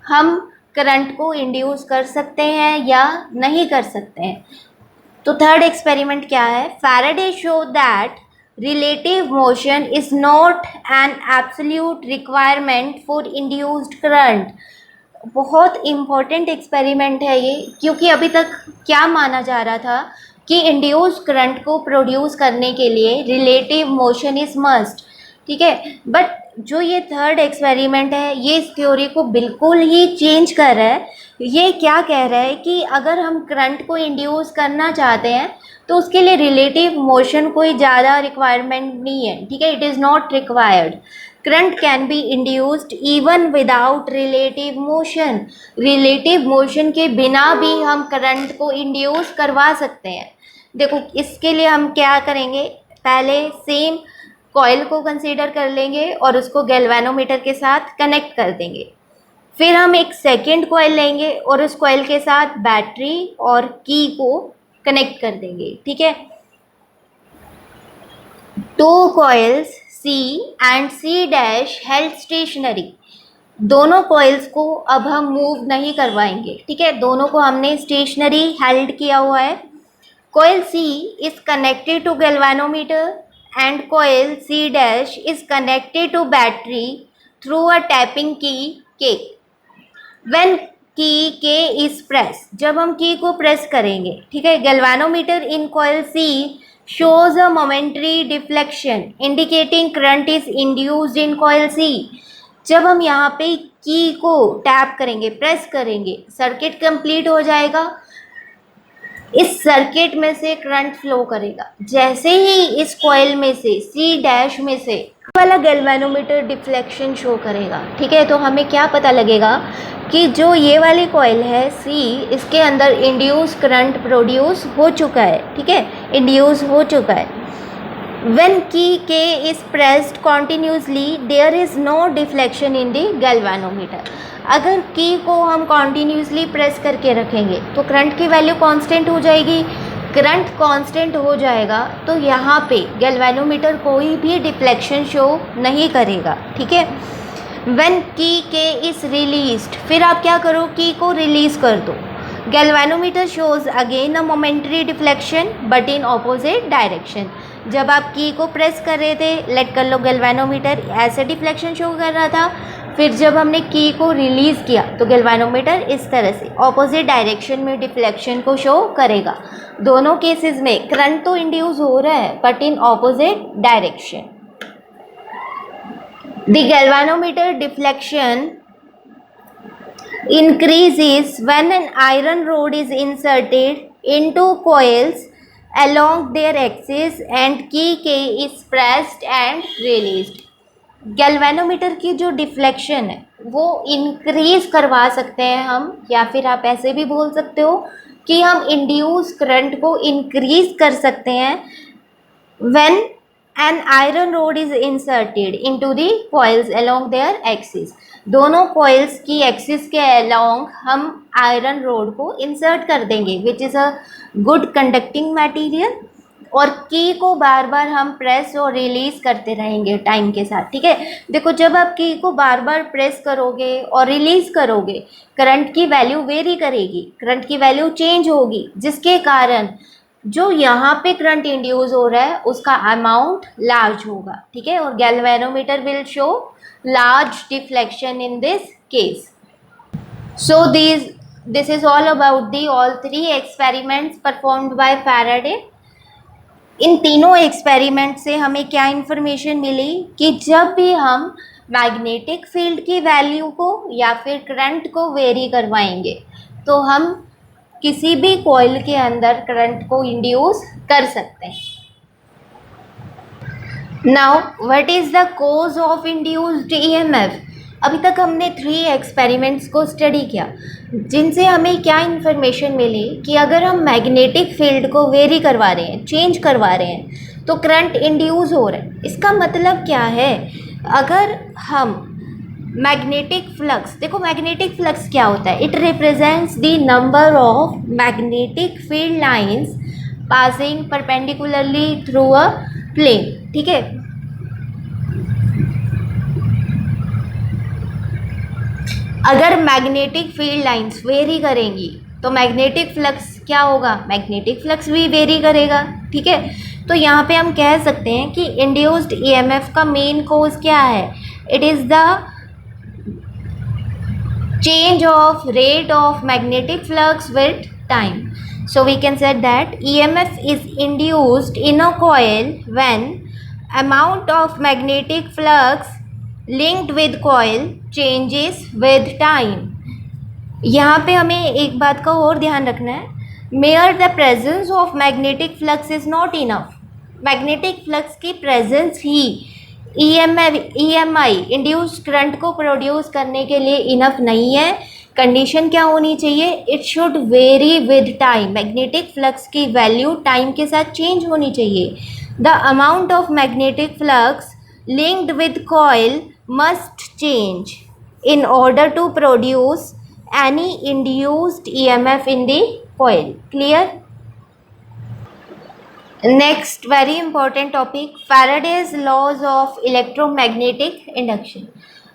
हम करंट को इंड्यूस कर सकते हैं या नहीं कर सकते हैं. तो थर्ड एक्सपेरिमेंट क्या है, Faraday show that relative motion is not an absolute requirement for induced current. बहुत इम्पॉर्टेंट एक्सपेरिमेंट है ये, क्योंकि अभी तक क्या माना जा रहा था कि इंड्यूस करंट को प्रोड्यूस करने के लिए रिलेटिव मोशन इज मस्ट. ठीक है, बट जो ये थर्ड एक्सपेरिमेंट है ये इस थ्योरी को बिल्कुल ही चेंज कर रहा है. ये क्या कह रहा है कि अगर हम करंट को इंड्यूस करना चाहते हैं तो उसके लिए रिलेटिव मोशन कोई ज़्यादा रिक्वायरमेंट नहीं है. ठीक है, it is not required. Current can be induced even without relative motion. Relative motion के बिना भी हम करंट को इंड्यूस करवा सकते हैं. देखो, इसके लिए हम क्या करेंगे, पहले सेम कॉइल को कंसीडर कर लेंगे और उसको गैल्वेनोमीटर के साथ कनेक्ट कर देंगे. फिर हम एक सेकेंड कॉइल लेंगे और उस कॉइल के साथ बैटरी और की को कनेक्ट कर देंगे. ठीक है, 2 coils C and C' held stationary. दोनों कॉइल्स को अब हम मूव नहीं करवाएंगे. ठीक है, दोनों को हमने स्टेशनरी हेल्ड किया हुआ है. Coil C is connected to galvanometer and coil C' is connected to battery through a tapping key K. When key K is pressed, जब हम की को प्रेस करेंगे, ठीक है, galvanometer in coil C shows a momentary deflection indicating current is induced in coil C. जब हम यहाँ पे की को टैप करेंगे, प्रेस करेंगे, सर्किट कंप्लीट हो जाएगा. इस सर्किट में से करंट फ्लो करेगा. जैसे ही इस कॉइल में से C' में से वाला गैल्वेनोमीटर डिफ्लेक्शन शो करेगा. ठीक है, तो हमें क्या पता लगेगा कि जो ये वाली कॉइल है C, इसके अंदर इंड्यूस करंट प्रोड्यूस हो चुका है. ठीक है, इंड्यूस हो चुका है. When key K is pressed continuously, there is no deflection in the galvanometer. अगर की को हम कॉन्टीन्यूसली प्रेस करके रखेंगे तो करंट की वैल्यू कांस्टेंट हो जाएगी. करंट कांस्टेंट हो जाएगा तो यहाँ पे गैल्वेनोमीटर कोई भी डिफ्लेक्शन शो नहीं करेगा. ठीक है, व्हेन की के इज रिलीज्ड, फिर आप क्या करो, की को रिलीज कर दो. Galvanometer shows again a momentary deflection but in opposite direction. जब आप की को प्रेस कर रहे थे, लेट कर लो, गैल्वेनोमीटर ऐसे डिफ्लेक्शन शो कर रहा था. फिर जब हमने की को रिलीज़ किया तो गैल्वेनोमीटर इस तरह से ऑपोजिट डायरेक्शन में डिफ्लेक्शन को शो करेगा. दोनों केसेस में करंट तो इंड्यूस हो रहा है but in opposite direction. The galvanometer deflection increases when an iron rod is inserted into coils along their axis and key K is pressed and released. Galvanometer की जो deflection है वो increase करवा सकते हैं हम, या फिर आप ऐसे भी बोल सकते हो कि हम इंड्यूस करंट को इंक्रीज कर सकते हैं when an iron rod is inserted into the coils along their axis. दोनों कॉइल्स की एक्सिस के अलोंग हम आयरन रोड को इंसर्ट कर देंगे which is a good conducting material. और की को बार बार हम प्रेस और रिलीज करते रहेंगे टाइम के साथ. ठीक है, देखो, जब आप की को बार बार प्रेस करोगे और रिलीज करोगे, करंट की वैल्यू वेरी करेगी, करंट की वैल्यू चेंज होगी, जिसके कारण जो यहाँ पे करंट इंड्यूस हो रहा है उसका अमाउंट लार्ज होगा. ठीक है, और galvanometer will show large deflection in this case. So this is all about the all 3 experiments performed by Faraday. इन तीनों एक्सपेरिमेंट से हमें क्या इन्फॉर्मेशन मिली कि जब भी हम मैग्नेटिक फील्ड की वैल्यू को या फिर करंट को वेरी करवाएंगे, तो हम किसी भी कॉइल के अंदर करंट को इंड्यूस कर सकते हैं। Now what is the cause of induced EMF? अभी तक हमने 3 एक्सपेरिमेंट्स को स्टडी किया, जिनसे हमें क्या इन्फॉर्मेशन मिली कि अगर हम मैग्नेटिक फील्ड को वेरी करवा रहे हैं, चेंज करवा रहे हैं, तो करंट इंड्यूस हो रहा है। इसका मतलब क्या है? अगर हम मैग्नेटिक फ्लक्स, देखो मैग्नेटिक फ्लक्स क्या होता है? It represents the number of magnetic field lines passing perpendicularly through a plane, ठीक है। अगर मैग्नेटिक फील्ड लाइंस वेरी करेंगी तो मैग्नेटिक फ्लक्स क्या होगा? मैग्नेटिक फ्लक्स भी वेरी करेगा, ठीक है। तो यहाँ पे हम कह सकते हैं कि इंड्यूस्ड ईएमएफ का मेन कॉज क्या है? It is the change of rate of magnetic flux with time. So we can say that EMF is induced in a coil when amount of magnetic flux linked with coil changes with time. यहाँ पे हमें एक बात का और ध्यान रखना है, mere the presence of magnetic flux is not enough. Magnetic flux की प्रेजेंस ही EMI इंड्यूस्ड करंट को प्रोड्यूस करने के लिए इनफ नहीं है। कंडीशन क्या होनी चाहिए? It should very with time. Magnetic flux की वैल्यू टाइम के साथ चेंज होनी चाहिए। The amount of magnetic flux linked with coil must change in order to produce any induced EMF in the coil. Clear? Next, very important topic, Faraday's laws of electromagnetic induction.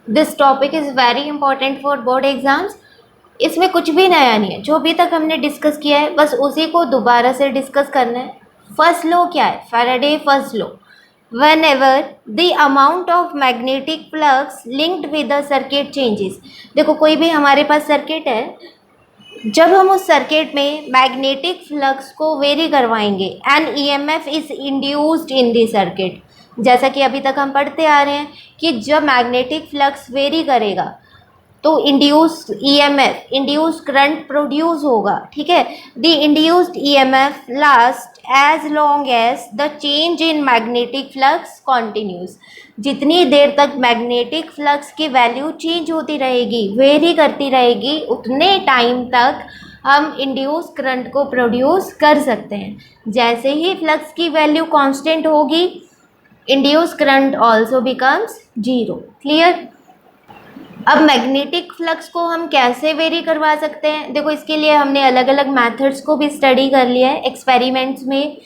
This topic is very important for board exams. इसमें कुछ भी नया नहीं है, जो अभी तक हमने डिस्कस किया है बस उसी को दोबारा से डिस्कस करना है। फर्स्ट लॉ क्या है? Faraday first law, whenever the amount of magnetic flux linked with the circuit changes. देखो कोई भी हमारे पास सर्किट है, जब हम उस सर्किट में मैग्नेटिक फ्लक्स को वेरी करवाएंगे and EMF is induced in the circuit, जैसा कि अभी तक हम पढ़ते आ रहे हैं कि जब मैग्नेटिक फ्लक्स वेरी करेगा तो induced EMF, induced current produce होगा, ठीक है। The induced EMF last as long as the change in magnetic flux continues. जितनी देर तक मैग्नेटिक फ्लक्स की वैल्यू चेंज होती रहेगी, वेरी करती रहेगी, उतने टाइम तक हम इंड्यूस करंट को प्रोड्यूस कर सकते हैं। जैसे ही फ्लक्स की वैल्यू कांस्टेंट होगी, induce current also becomes zero. Clear? अब मैग्नेटिक फ्लक्स को हम कैसे वेरी करवा सकते हैं? देखो इसके लिए हमने अलग अलग मेथड्स को भी स्टडी कर लिया है। एक्सपेरिमेंट्स में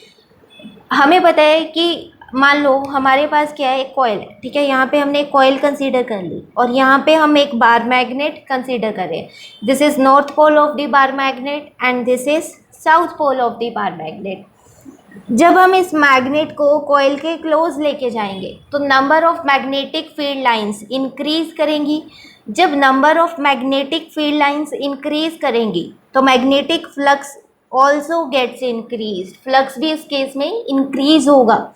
हमें पता है कि मान लो हमारे पास क्या है, एक कॉइल है, ठीक है। यहाँ पे हमने एक कॉइल कंसीडर कर ली और यहाँ पे हम एक बार मैग्नेट कंसीडर करें। This is north pole of the bar magnet and this is south pole of the bar magnet. जब हम इस मैग्नेट को कॉइल के क्लोज लेके जाएंगे तो number of magnetic field lines increase करेंगी। जब number of magnetic field lines increase करेंगी तो magnetic flux also gets increase, flux भी इस केस में इंक्रीज होगा।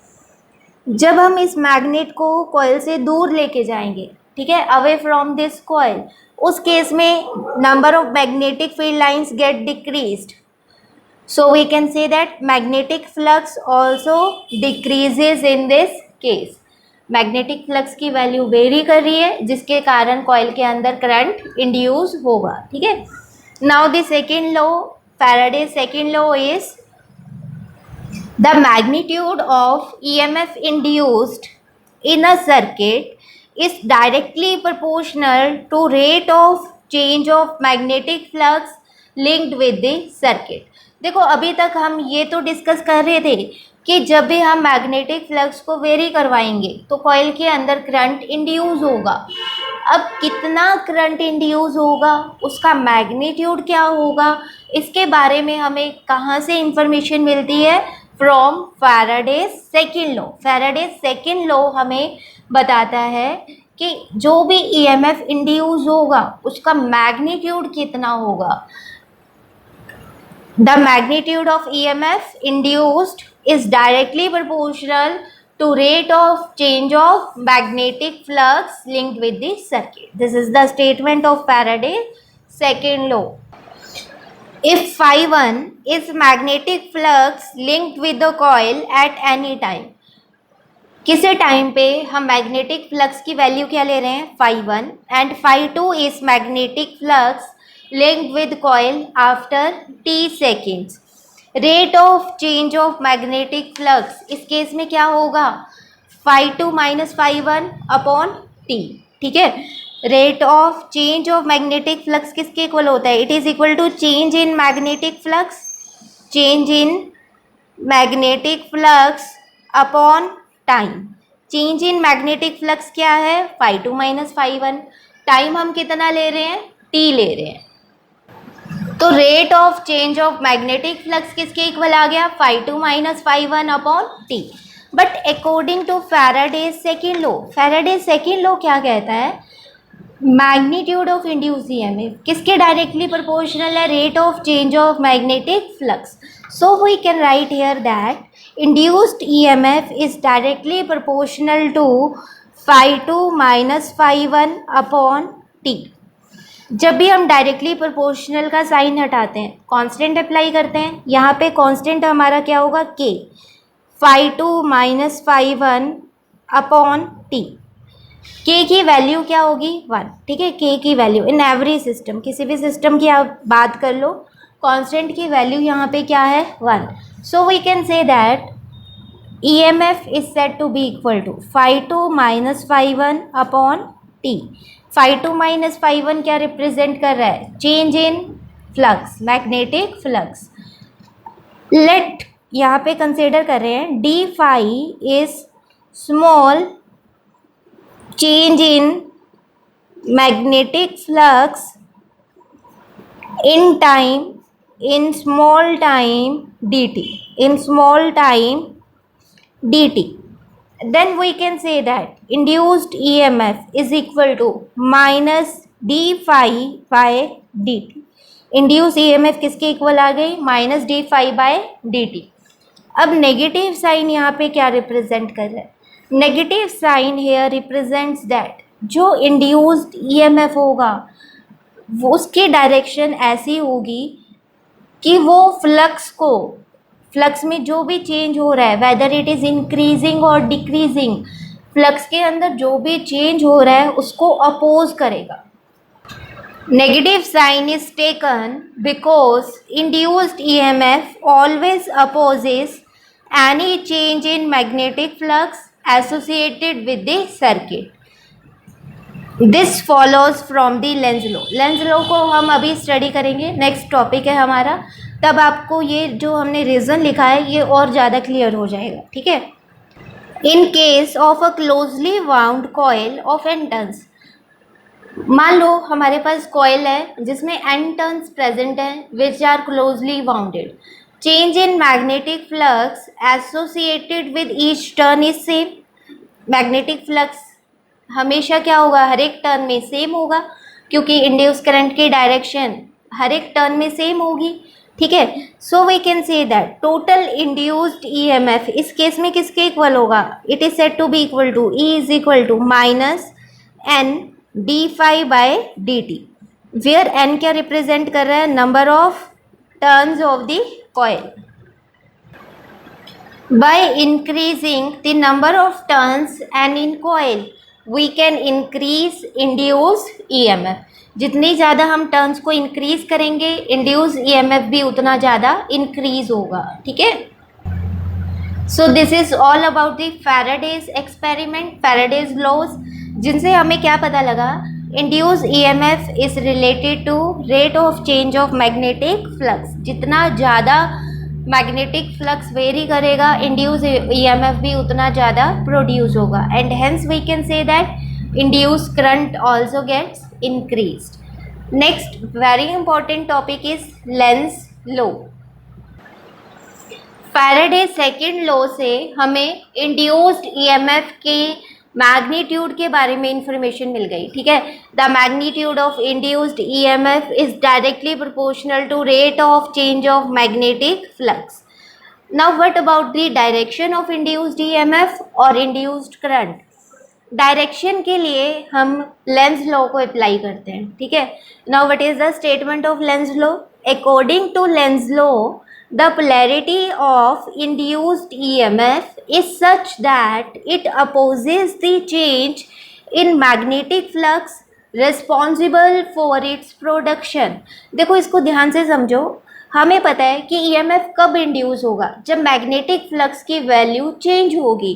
जब हम इस मैग्नेट को कॉइल से दूर लेके जाएंगे, ठीक है, अवे फ्रॉम दिस कॉइल, उस केस में number of magnetic field lines get decreased. So we can say that magnetic flux also decreases in this case. Magnetic flux की वैल्यू वेरी कर रही है, जिसके कारण कॉइल के अंदर करंट इंड्यूस होगा, ठीक है। Now the second law, Faraday second law is the magnitude of EMF induced in a circuit is directly proportional to rate of change of magnetic flux linked with the circuit. देखो अभी तक हम ये तो discuss कर रहे थे कि जब भी हम मैग्नेटिक फ्लक्स को वेरी करवाएंगे तो कॉइल के अंदर करंट इंड्यूस होगा। अब कितना करंट इंड्यूस होगा, उसका मैग्नीट्यूड क्या होगा, इसके बारे में हमें कहाँ से इंफॉर्मेशन मिलती है? From Faraday second law. Faraday second law हमें बताता है कि जो भी EMF इंड्यूस होगा उसका मैग्नीट्यूड कितना होगा। The magnitude of EMF induced is directly proportional to rate of change of magnetic flux linked with the circuit. This is the statement of Faraday's second law. If phi1 is magnetic flux linked with the coil at any time, किसी time पे हम magnetic flux की value क्या ले रहे हैं, phi1, and phi2 is magnetic flux linked with coil after t seconds. Rate of change of magnetic flux इस case में क्या होगा, phi2 minus phi1 upon t. ठीक है, rate of change of magnetic flux किसके इक्वल होता है, it is equal to change in magnetic flux, change in magnetic flux upon time. Change in magnetic flux क्या है, phi2 माइनस phi1. टाइम हम कितना ले रहे हैं, t ले रहे हैं. तो rate of change of magnetic flux किसके इक्वल आ गया, phi2 minus phi1 upon t. But according to Faraday second law, Faraday second law क्या कहता है, मैग्नीट्यूड ऑफ इंड्यूस ईएमएफ किसके डायरेक्टली प्रोपोर्शनल है, rate of change of magnetic flux. So we can write here that induced EMF is directly proportional to phi2 minus phi1 upon t. जब भी हम directly proportional का sign हटाते हैं, constant apply करते हैं, यहाँ पे कांस्टेंट हमारा क्या होगा, k, phi2 minus phi1 upon t. k की वैल्यू क्या होगी, 1. ठीक है, k की वैल्यू इन एवरी सिस्टम, किसी भी सिस्टम की आप बात कर लो, कांस्टेंट की वैल्यू यहाँ पे क्या है, 1. So we can say that EMF is said to be equal to phi2 minus phi1 upon t. phi2 minus phi1 क्या रिप्रेजेंट कर रहा है, change in flux, magnetic flux. Let यहाँ पे कंसिडर कर रहे हैं d phi is small change in magnetic flux in time, in small time dt, in small time dt. Then we can say that induced EMF is equal to minus d phi by dt. induced EMF किसके equal आ गई, minus d phi by dt. अब negative sign यहाँ पे क्या represent कर रहा है, negative sign here represents that जो इंड्यूस्ड EMF होगा वो उसकी डायरेक्शन ऐसी होगी कि वो फ्लक्स में जो भी चेंज हो रहा है, वेदर इट इज़ इंक्रीजिंग और डिक्रीजिंग, फ्लक्स के अंदर जो भी चेंज हो रहा है उसको अपोज करेगा. Negative sign is taken because induced EMF always opposes any change in magnetic flux associated with the circuit. This follows from the Lenz law. Lenz law को हम अभी स्टडी करेंगे, नेक्स्ट टॉपिक है हमारा, तब आपको ये जो हमने रीज़न लिखा है ये और ज़्यादा क्लियर हो जाएगा. ठीक है, in case of a closely wound coil of N turns, मान लो हमारे पास कॉयल है जिसमें एन टर्न्स प्रेजेंट हैं which are closely wounded. Change in magnetic flux associated with each turn is same. Magnetic flux हमेशा क्या होगा, हर एक टर्न में सेम होगा, क्योंकि इंड्यूस करंट की डायरेक्शन हर एक टर्न में सेम होगी. ठीक है, so we can say that total induced EMF इस केस में किसके इक्वल होगा, it is said to be equal to E is equal to minus N d phi by d t, where N क्या represent कर रहा है, number of turns of the coil. By increasing the number of turns and in coil, we can increase induced EMF. जितनी ज़्यादा हम turns को increase करेंगे induce EMF भी उतना ज़्यादा इंक्रीज होगा. ठीक है, so this is all about the Faraday's experiment, Faraday's laws, जिनसे हमें क्या पता लगा, induce EMF is related to rate of change of magnetic flux. जितना ज़्यादा मैग्नेटिक फ्लक्स वेरी करेगा इंड्यूस EMF भी उतना ज़्यादा प्रोड्यूस होगा, and hence we can say that induce current also gets increased. Next very important topic is Lenz law. Faraday second law से हमें induced EMF के मैग्नीट्यूड के बारे में इंफॉर्मेशन मिल गई. ठीक है, the magnitude of induced EMF is directly proportional to rate of change of magnetic flux. Now what about the direction of induced EMF और इंड्यूस्ड करंट? डायरेक्शन के लिए हम लेंज लॉ को अप्लाई करते हैं, ठीक है। Now what is the statement of Lenz law? According to Lenz law the polarity of induced EMF is such that it opposes the change in magnetic flux responsible for its production. देखो इसको ध्यान से समझो, हमें पता है कि EMF कब इंड्यूस होगा, जब मैग्नेटिक फ्लक्स की वैल्यू चेंज होगी।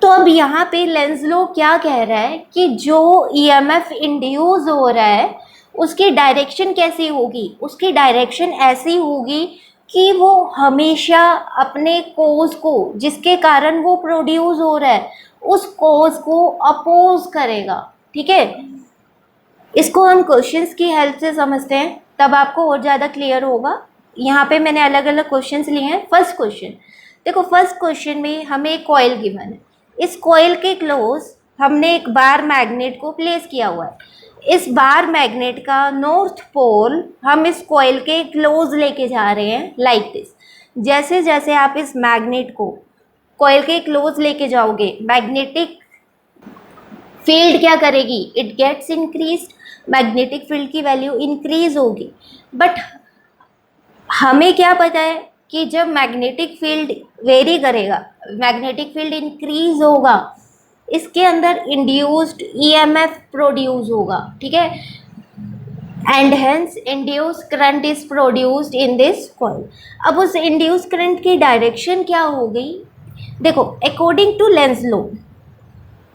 तो अब यहाँ पे लेंज लॉ क्या कह रहा है कि जो ईएमएफ इंड्यूस हो रहा है उसकी डायरेक्शन कैसी होगी? उसकी डायरेक्शन ऐसी होगी कि वो हमेशा अपने कोज को, जिसके कारण वो प्रोड्यूस हो रहा है, उस कोज को अपोज करेगा, ठीक है। इसको हम क्वेश्चंस की हेल्प से समझते हैं, तब आपको और ज़्यादा क्लियर होगा। यहाँ पे मैंने अलग अलग क्वेश्चंस लिए हैं। फर्स्ट क्वेश्चन देखो, फर्स्ट क्वेश्चन में हमें एक कॉइल गिवन है। इस कॉइल के क्लोज हमने एक बार मैग्नेट को प्लेस किया हुआ है। इस बार मैग्नेट का नॉर्थ पोल हम इस कॉइल के क्लोज लेके जा रहे हैं, लाइक दिस। जैसे जैसे आप इस मैग्नेट को कॉइल के क्लोज लेके जाओगे, मैग्नेटिक फील्ड क्या करेगी? It gets increased, magnetic field की वैल्यू इंक्रीज होगी। बट हमें क्या पता है कि जब मैग्नेटिक फील्ड वेरी करेगा, मैग्नेटिक फील्ड इंक्रीज होगा, इसके अंदर इंड्यूस्ड ईएमएफ प्रोड्यूस होगा, ठीक है। And hence induce current is produced in this coil. अब उस इंड्यूस करंट की डायरेक्शन क्या होगी? देखो, according to Lenz law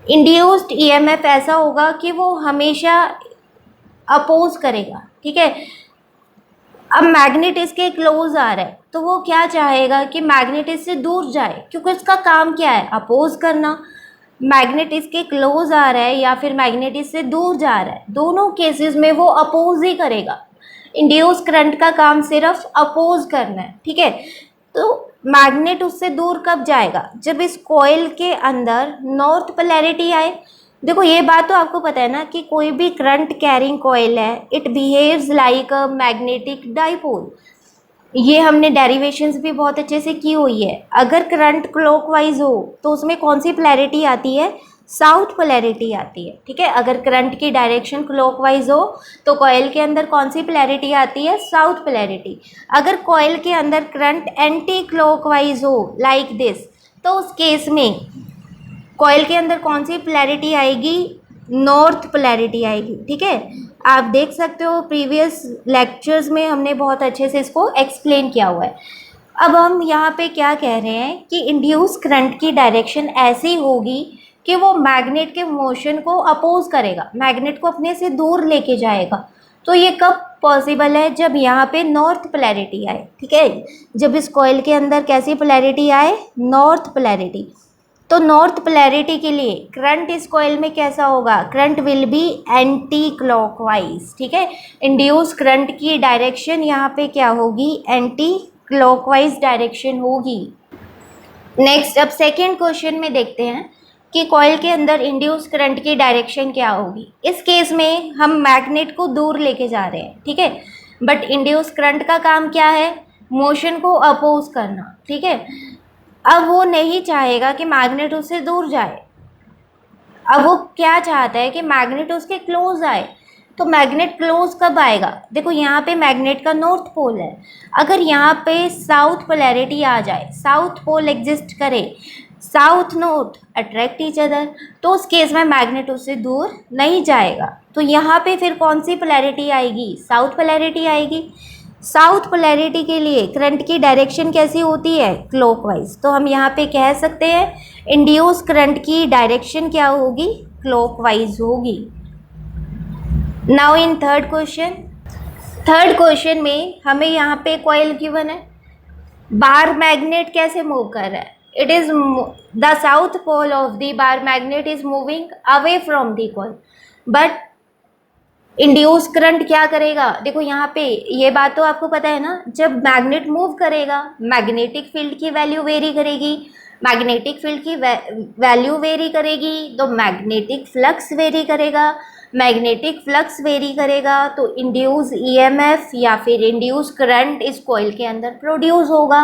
induced EMF ऐसा होगा कि वो हमेशा अपोज करेगा, ठीक है। अब मैग्नेट इसके क्लोज आ रहा है तो वो क्या चाहेगा कि मैग्नेट इससे दूर जाए, क्योंकि उसका काम क्या है? अपोज करना। मैग्नेट इसके क्लोज आ रहा है या फिर मैग्नेट इससे दूर जा रहा है, दोनों केसेस में वो अपोज ही करेगा। इंड्यूस करंट का काम सिर्फ अपोज करना है, ठीक है। तो मैग्नेट उससे दूर कब जाएगा? जब इस कॉइल के अंदर नॉर्थ पोलैरिटी आए। देखो ये बात तो आपको पता है ना कि कोई भी करंट कैरिंग कॉइल है, it behaves like a magnetic dipole. ये हमने डेरिवेशंस भी बहुत अच्छे से की हुई है। अगर करंट क्लॉकवाइज हो तो उसमें कौन सी पोलैरिटी आती है? साउथ पोलैरिटी आती है, ठीक है। अगर करंट की डायरेक्शन क्लॉकवाइज हो तो कॉइल के अंदर कौन सी पोलैरिटी आती है? South polarity. अगर कॉइल के अंदर करंट एंटी क्लॉकवाइज हो, लाइक दिस, तो उस केस में कॉइल के अंदर कौन सी पोलैरिटी आएगी? नॉर्थ पोलैरिटी आएगी, ठीक है। आप देख सकते हो प्रीवियस लेक्चर्स में हमने बहुत अच्छे से इसको एक्सप्लेन किया हुआ है। अब हम यहाँ पे क्या कह रहे हैं कि इंड्यूस करंट की डायरेक्शन ऐसी होगी कि वो मैग्नेट के मोशन को अपोज करेगा, मैग्नेट को अपने से दूर लेके जाएगा। तो ये कब पॉसिबल है? जब यहाँ पे नॉर्थ पोलैरिटी आए, ठीक है। जब इस कॉइल के अंदर कैसी पोलैरिटी आए? North polarity. तो नॉर्थ पोलैरिटी के लिए करंट इस कॉइल में कैसा होगा? Current will B anti clockwise, ठीक है। इंड्यूस करंट की डायरेक्शन यहाँ पे क्या होगी? एंटी क्लॉकवाइज डायरेक्शन होगी। नेक्स्ट, अब सेकेंड क्वेश्चन में देखते हैं कि कॉइल के अंदर इंड्यूस करंट की डायरेक्शन क्या होगी। इस केस में हम मैग्नेट को दूर लेके जा रहे हैं, ठीक है। बट इंड्यूस करंट का काम क्या है? मोशन को अपोज करना, ठीक है। अब वो नहीं चाहेगा कि मैग्नेट उससे दूर जाए, अब वो क्या चाहता है कि मैग्नेट उसके क्लोज आए। तो मैग्नेट क्लोज कब आएगा? देखो यहाँ पे मैग्नेट का नॉर्थ पोल है, अगर यहाँ पे साउथ पोलैरिटी आ जाए, साउथ पोल एग्जिस्ट करे, south north attract each other, तो उस केस में मैग्नेट उससे दूर नहीं जाएगा। तो यहाँ पे फिर कौन सी पोलैरिटी आएगी? साउथ पोलैरिटी आएगी। साउथ पोलैरिटी के लिए करंट की डायरेक्शन कैसी होती है? क्लॉकवाइज। तो हम यहाँ पे कह सकते हैं इंड्यूस करंट की डायरेक्शन क्या होगी? क्लॉकवाइज होगी। Now in third question, third question में हमें यहाँ पे कॉइल गिवन है, बार मैग्नेट कैसे मूव कर रहा है? It is the south pole of the bar magnet is moving away from the coil, but induce current क्या करेगा? देखो यहाँ पे ये बात तो आपको पता है ना, जब मैग्नेट मूव करेगा मैग्नेटिक फील्ड की वैल्यू वेरी करेगी, मैग्नेटिक फील्ड की वैल्यू वेरी करेगी तो मैग्नेटिक फ्लक्स वेरी करेगा, मैग्नेटिक फ्लक्स वेरी करेगा तो इंड्यूस ईएमएफ या फिर इंड्यूस करंट इस कॉइल के अंदर प्रोड्यूस होगा।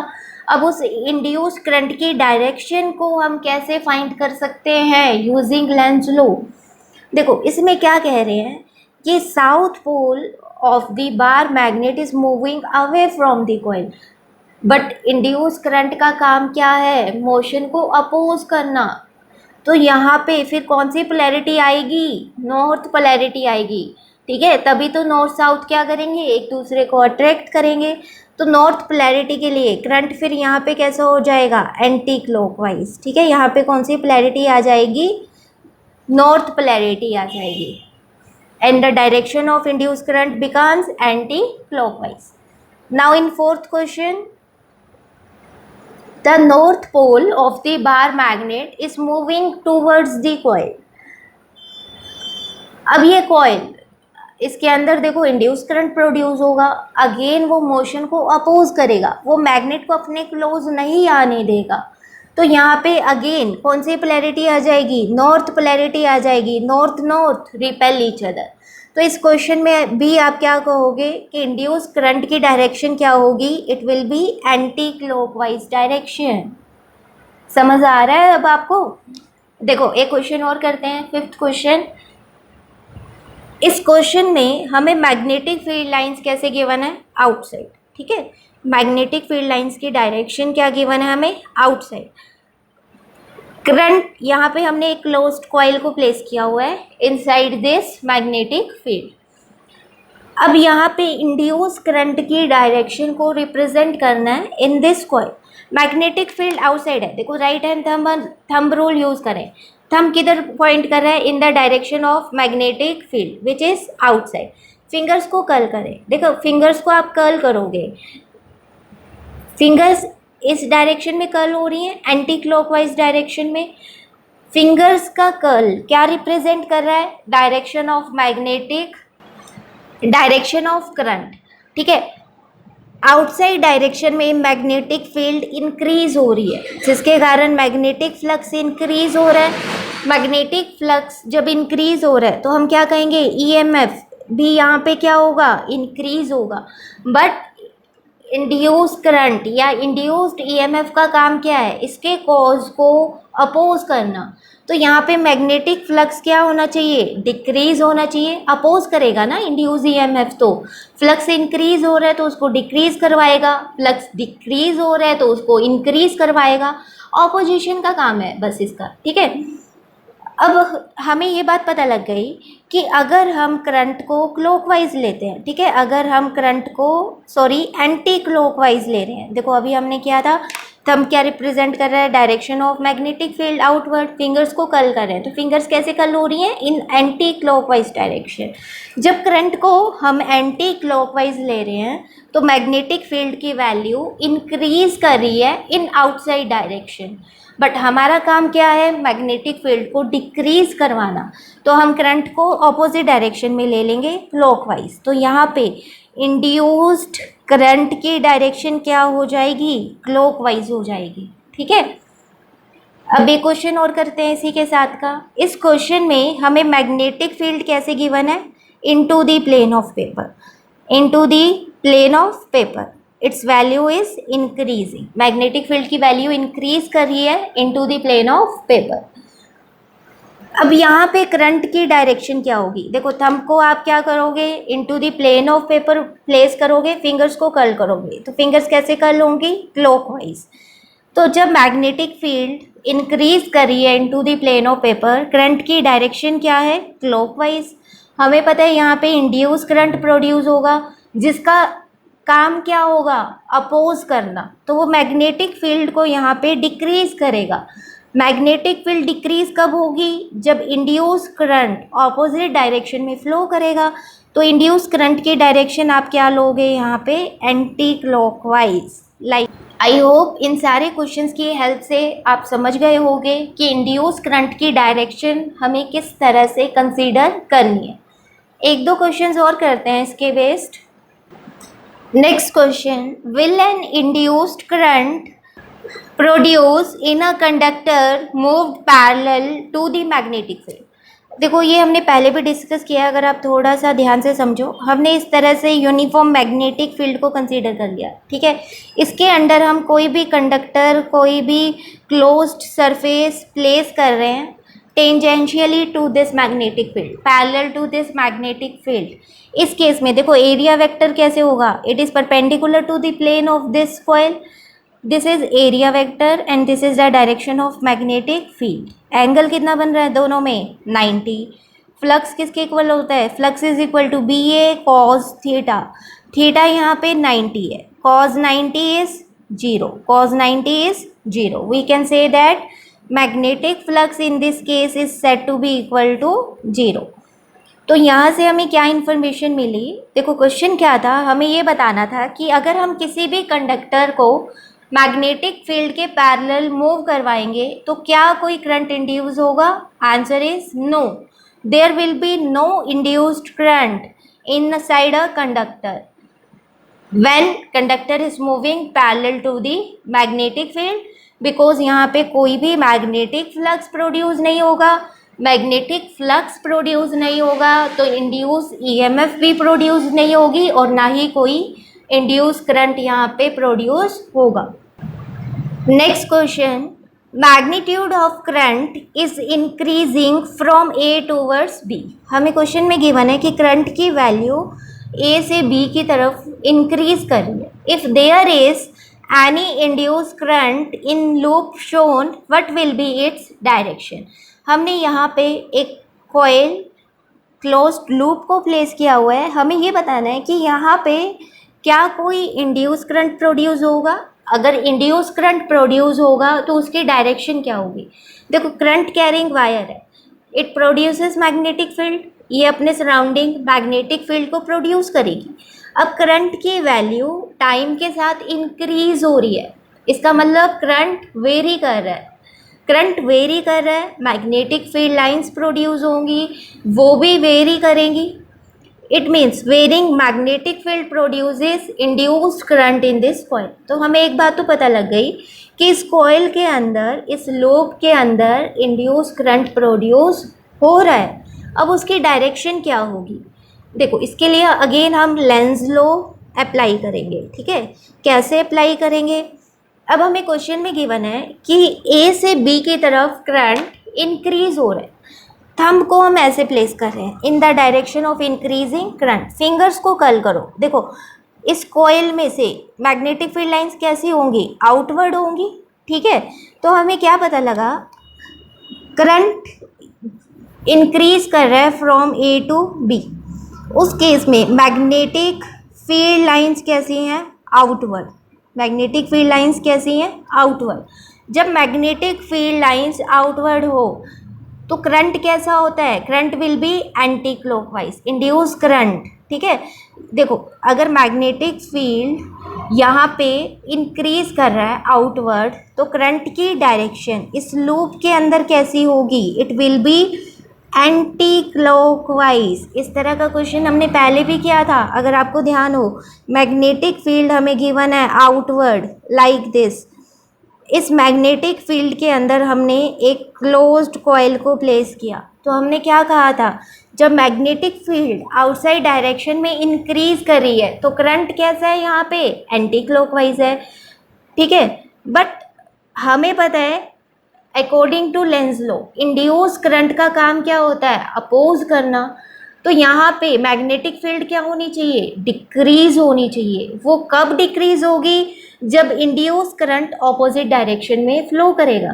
अब उस इंड्यूस करंट की डायरेक्शन को हम कैसे फाइंड कर सकते हैं यूजिंग लेंज लॉ। देखो इसमें क्या कह रहे हैं कि south pole of the bar magnet is moving away from the coil, but induce current का काम क्या है, मोशन को अपोज करना। तो यहाँ पे फिर कौन सी पोलैरिटी आएगी, नॉर्थ पोलैरिटी आएगी, ठीक है। तभी तो नॉर्थ साउथ क्या करेंगे, एक दूसरे को अट्रैक्ट करेंगे। तो नॉर्थ पोलैरिटी के लिए करंट फिर यहाँ पे कैसा हो जाएगा, एंटी क्लॉकवाइज, ठीक है। यहाँ पे कौन सी पोलैरिटी आ जाएगी, नॉर्थ पोलैरिटी आ जाएगी, and the direction of induce current becomes anti clockwise. Now in fourth question, the north pole of the bar magnet is moving towards the coil। अब ये कॉइल, इसके अंदर देखो इंड्यूस करंट प्रोड्यूस होगा, again वो motion को oppose करेगा, वो मैग्नेट को अपने क्लोज नहीं आने देगा। तो यहाँ पे अगेन कौन सी पोलैरिटी आ जाएगी, नॉर्थ पोलैरिटी आ जाएगी, north north repel each other. तो इस क्वेश्चन में भी आप क्या कहोगे कि इंड्यूस करंट की डायरेक्शन क्या होगी, it will B anti clockwise direction. समझ आ रहा है अब आपको। देखो एक क्वेश्चन और करते हैं, फिफ्थ क्वेश्चन। इस क्वेश्चन में हमें मैग्नेटिक फील्ड लाइंस कैसे गिवन है, आउटसाइड, ठीक है। मैग्नेटिक फील्ड लाइंस की डायरेक्शन क्या गिवन है हमें, आउटसाइड। करंट यहाँ पे हमने एक क्लोज्ड कॉइल को प्लेस किया हुआ है इनसाइड दिस मैग्नेटिक फील्ड। अब यहाँ पे इंड्यूस करंट की डायरेक्शन को रिप्रेजेंट करना है इन this coil. Magnetic field outside है, देखो right hand thumb rule use करें, थंब किधर पॉइंट कर रहा है, इन the direction of magnetic field which is outside. Fingers को कर्ल करें, देखो फिंगर्स को आप कर्ल करोगे, फिंगर्स इस डायरेक्शन में कर्ल हो रही है, एंटी क्लॉकवाइज डायरेक्शन में। फिंगर्स का कर्ल क्या रिप्रेजेंट कर रहा है, direction of magnetic, direction of current, ठीक है। आउटसाइड डायरेक्शन में मैग्नेटिक फील्ड इंक्रीज हो रही है, जिसके कारण मैग्नेटिक फ्लक्स इंक्रीज हो रहा है। मैग्नेटिक फ्लक्स जब इंक्रीज हो रहा है तो हम क्या कहेंगे, ईएमएफ भी यहाँ पे क्या होगा, इंक्रीज होगा। बट इंड्यूस करंट या इंड्यूस्ड ईएमएफ का काम क्या है, इसके कॉज को अपोज करना। तो यहाँ पे मैग्नेटिक फ्लक्स क्या होना चाहिए, डिक्रीज होना चाहिए। अपोज करेगा ना इंड्यूस ईएमएफ, तो फ्लक्स इंक्रीज हो रहा है तो उसको डिक्रीज करवाएगा, फ्लक्स डिक्रीज हो रहा है तो उसको इंक्रीज करवाएगा। ऑपोजिशन का काम है बस इसका, ठीक है। अब हमें ये बात पता लग गई कि अगर हम करंट को क्लॉकवाइज लेते हैं, ठीक है, अगर हम करंट को एंटी क्लॉकवाइज ले रहे हैं। देखो अभी हमने किया था, थंब क्या रिप्रेजेंट कर रहा है, direction of magnetic field outward, fingers को कर्ल कर रहे हैं, तो फिंगर्स कैसे कर्ल हो रही हैं, इन एंटी क्लॉकवाइज डायरेक्शन। जब करंट को हम एंटी क्लॉकवाइज ले रहे हैं तो मैग्नेटिक फील्ड की वैल्यू इंक्रीज कर रही है इन आउटसाइड डायरेक्शन, बट हमारा काम क्या है, मैग्नेटिक फील्ड को डिक्रीज करवाना। तो हम करंट को ऑपोजिट डायरेक्शन में ले लेंगे, क्लॉकवाइज। तो यहाँ पे इंड्यूस्ड करंट की डायरेक्शन क्या हो जाएगी, क्लॉकवाइज हो जाएगी, ठीक है। अब एक क्वेश्चन और करते हैं इसी के साथ का। इस क्वेश्चन में हमें मैग्नेटिक फील्ड कैसे गिवन है, into the plane of paper, into the plane of paper its value is increasing. Magnetic field की वैल्यू इंक्रीज कर रही है into the plane of paper. अब यहाँ पे करंट की डायरेक्शन क्या होगी, देखो थंब को आप क्या करोगे, into the plane of paper place करोगे, फिंगर्स को कर्ल करोगे, तो फिंगर्स कैसे कर्ल होंगी, क्लॉकवाइज। तो जब मैग्नेटिक फील्ड इंक्रीज कर रही है into the plane of paper, current की डायरेक्शन क्या है, क्लॉकवाइज। हमें पता है यहाँ पे इंड्यूस करंट प्रोड्यूस होगा, जिसका काम क्या होगा, अपोज करना। तो वो मैग्नेटिक फील्ड को यहाँ पे डिक्रीज करेगा। मैग्नेटिक फील्ड डिक्रीज कब होगी, जब इंड्यूस करंट ऑपोजिट डायरेक्शन में फ्लो करेगा। तो इंड्यूस करंट की डायरेक्शन आप क्या लोगे यहाँ पे, anti clockwise. Like I hope इन सारे क्वेश्चंस की हेल्प से आप समझ गए होंगे कि इंड्यूस करंट की डायरेक्शन हमें किस तरह से कंसीडर करनी है। एक दो क्वेश्चंस और करते हैं इसके based. Next question, will an induced current produce in a conductor moved parallel to the magnetic field? देखो ये हमने पहले भी डिस्कस किया, अगर आप थोड़ा सा ध्यान से समझो, हमने इस तरह से यूनिफॉर्म मैग्नेटिक फील्ड को कंसीडर कर लिया, ठीक है। इसके अंडर हम कोई भी कंडक्टर, कोई भी क्लोज्ड सरफेस प्लेस कर रहे हैं tangentially to this magnetic field, parallel to this magnetic field. इस केस में देखो एरिया वेक्टर कैसे होगा, it is perpendicular to the plane of this coil, this is area vector and this is the direction of magnetic field. Angle कितना बन रहा है दोनों में, 90। फ्लक्स किसके इक्वल होता है, flux is equal to B A cos theta, theta यहाँ पे 90 है, cos 90 is 0, cos 90 is 0। We can say that magnetic flux in this case is said to be equal to 0। तो यहाँ से हमें क्या इन्फॉर्मेशन मिली, देखो क्वेश्चन क्या था, हमें ये बताना था कि अगर हम किसी भी कंडक्टर को मैग्नेटिक फील्ड के पैरेलल मूव करवाएंगे तो क्या कोई करंट इंड्यूस होगा, answer is no, there will be no induced current inside a conductor when conductor is moving parallel to the magnetic field, because यहाँ पे कोई भी मैग्नेटिक फ्लक्स प्रोड्यूस नहीं होगा, मैग्नेटिक फ्लक्स प्रोड्यूस नहीं होगा तो इंड्यूस ईएमएफ भी प्रोड्यूस नहीं होगी और ना ही कोई इंड्यूस करंट यहाँ पे प्रोड्यूस होगा। Next question, magnitude of current is increasing from A towards B. हमें क्वेश्चन में गिवन है कि करंट की वैल्यू ए से बी की तरफ इंक्रीज कर रही है। If there is any induce current in loop shown, what will be its direction. हमने यहाँ पे एक कॉइल क्लोज्ड लूप को प्लेस किया हुआ है, हमें ये बताना है कि यहाँ पे क्या कोई इंड्यूस करंट प्रोड्यूस होगा, अगर इंड्यूस करंट प्रोड्यूस होगा तो उसकी डायरेक्शन क्या होगी। देखो करंट कैरिंग वायर है, इट प्रोड्यूसेस मैग्नेटिक फील्ड, ये अपने सराउंडिंग मैग्नेटिक फील्ड को प्रोड्यूस करेगी। अब करंट की वैल्यू टाइम के साथ इंक्रीज हो रही है, इसका मतलब करंट वेरी कर रहा है, करंट वेरी कर रहा है, मैग्नेटिक फील्ड लाइंस प्रोड्यूस होंगी, वो भी वेरी करेंगी। It means varying magnetic field produces induced current in this coil. तो हमें एक बात तो पता लग गई कि इस कॉइल के अंदर, इस लूप के अंदर इंड्यूस करंट प्रोड्यूस हो रहा है। अब उसकी डायरेक्शन क्या होगी, देखो इसके लिए अगेन हम लेंज लॉ अप्लाई करेंगे, ठीक है। कैसे अप्लाई करेंगे, अब हमें क्वेश्चन में गिवन है कि ए से बी की तरफ करंट इंक्रीज हो रहा है, थंब को हम ऐसे प्लेस कर रहे हैं इन the direction of increasing current, fingers को कर्ल करो। देखो इस कॉइल में से मैग्नेटिक फील्ड लाइंस कैसी होंगी, आउटवर्ड होंगी, ठीक है। तो हमें क्या पता लगा, करंट इंक्रीज कर रहा है फ्रॉम ए टू बी, उस केस में मैग्नेटिक फील्ड लाइंस कैसी हैं, आउटवर्ड, मैग्नेटिक फील्ड लाइंस कैसी हैं, आउटवर्ड। जब मैग्नेटिक फील्ड लाइंस आउटवर्ड हो तो करंट कैसा होता है, current will B anti clockwise, induce current, ठीक है। देखो अगर मैग्नेटिक फील्ड यहाँ पे इंक्रीज कर रहा है आउटवर्ड तो करंट की डायरेक्शन इस लूप के अंदर कैसी होगी, it will B anti clockwise. इस तरह का क्वेश्चन हमने पहले भी किया था, अगर आपको ध्यान हो। मैग्नेटिक फील्ड हमें गिवन है आउटवर्ड लाइक दिस, इस मैग्नेटिक फील्ड के अंदर हमने एक क्लोज्ड कॉइल को प्लेस किया, तो हमने क्या कहा था, जब मैग्नेटिक फील्ड आउटसाइड डायरेक्शन में इंक्रीज कर रही है तो करंट कैसा है, यहाँ पे एंटी क्लॉकवाइज है, ठीक है। बट हमें पता है according to Lenz law induce current का काम क्या होता है, अपोज करना। तो यहाँ पे मैग्नेटिक फील्ड क्या होनी चाहिए, डिक्रीज होनी चाहिए। वो कब डिक्रीज होगी, जब इंड्यूस करंट ऑपोजिट डायरेक्शन में फ्लो करेगा।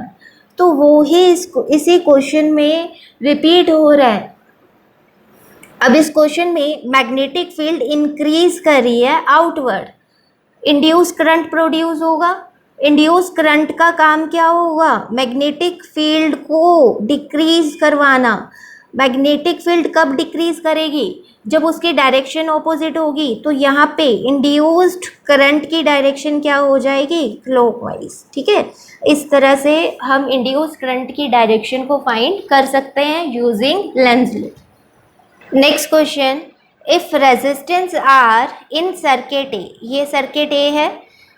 तो वो ही इसी क्वेश्चन में रिपीट हो रहा है। अब इस क्वेश्चन में मैग्नेटिक फील्ड इंक्रीज कर रही है आउटवर्ड, इंड्यूस करंट प्रोड्यूस होगा। इंड्यूस करंट का काम क्या होगा, मैग्नेटिक फील्ड को डिक्रीज करवाना। मैग्नेटिक फील्ड कब डिक्रीज करेगी, जब उसकी डायरेक्शन ऑपोजिट होगी। तो यहाँ पे इंड्यूस्ड करंट की डायरेक्शन क्या हो जाएगी, क्लॉकवाइज, ठीक है। इस तरह से हम इंड्यूस करंट की डायरेक्शन को फाइंड कर सकते हैं using Lenz law. Next question, if resistance R in circuit A, ये सर्किट ए है,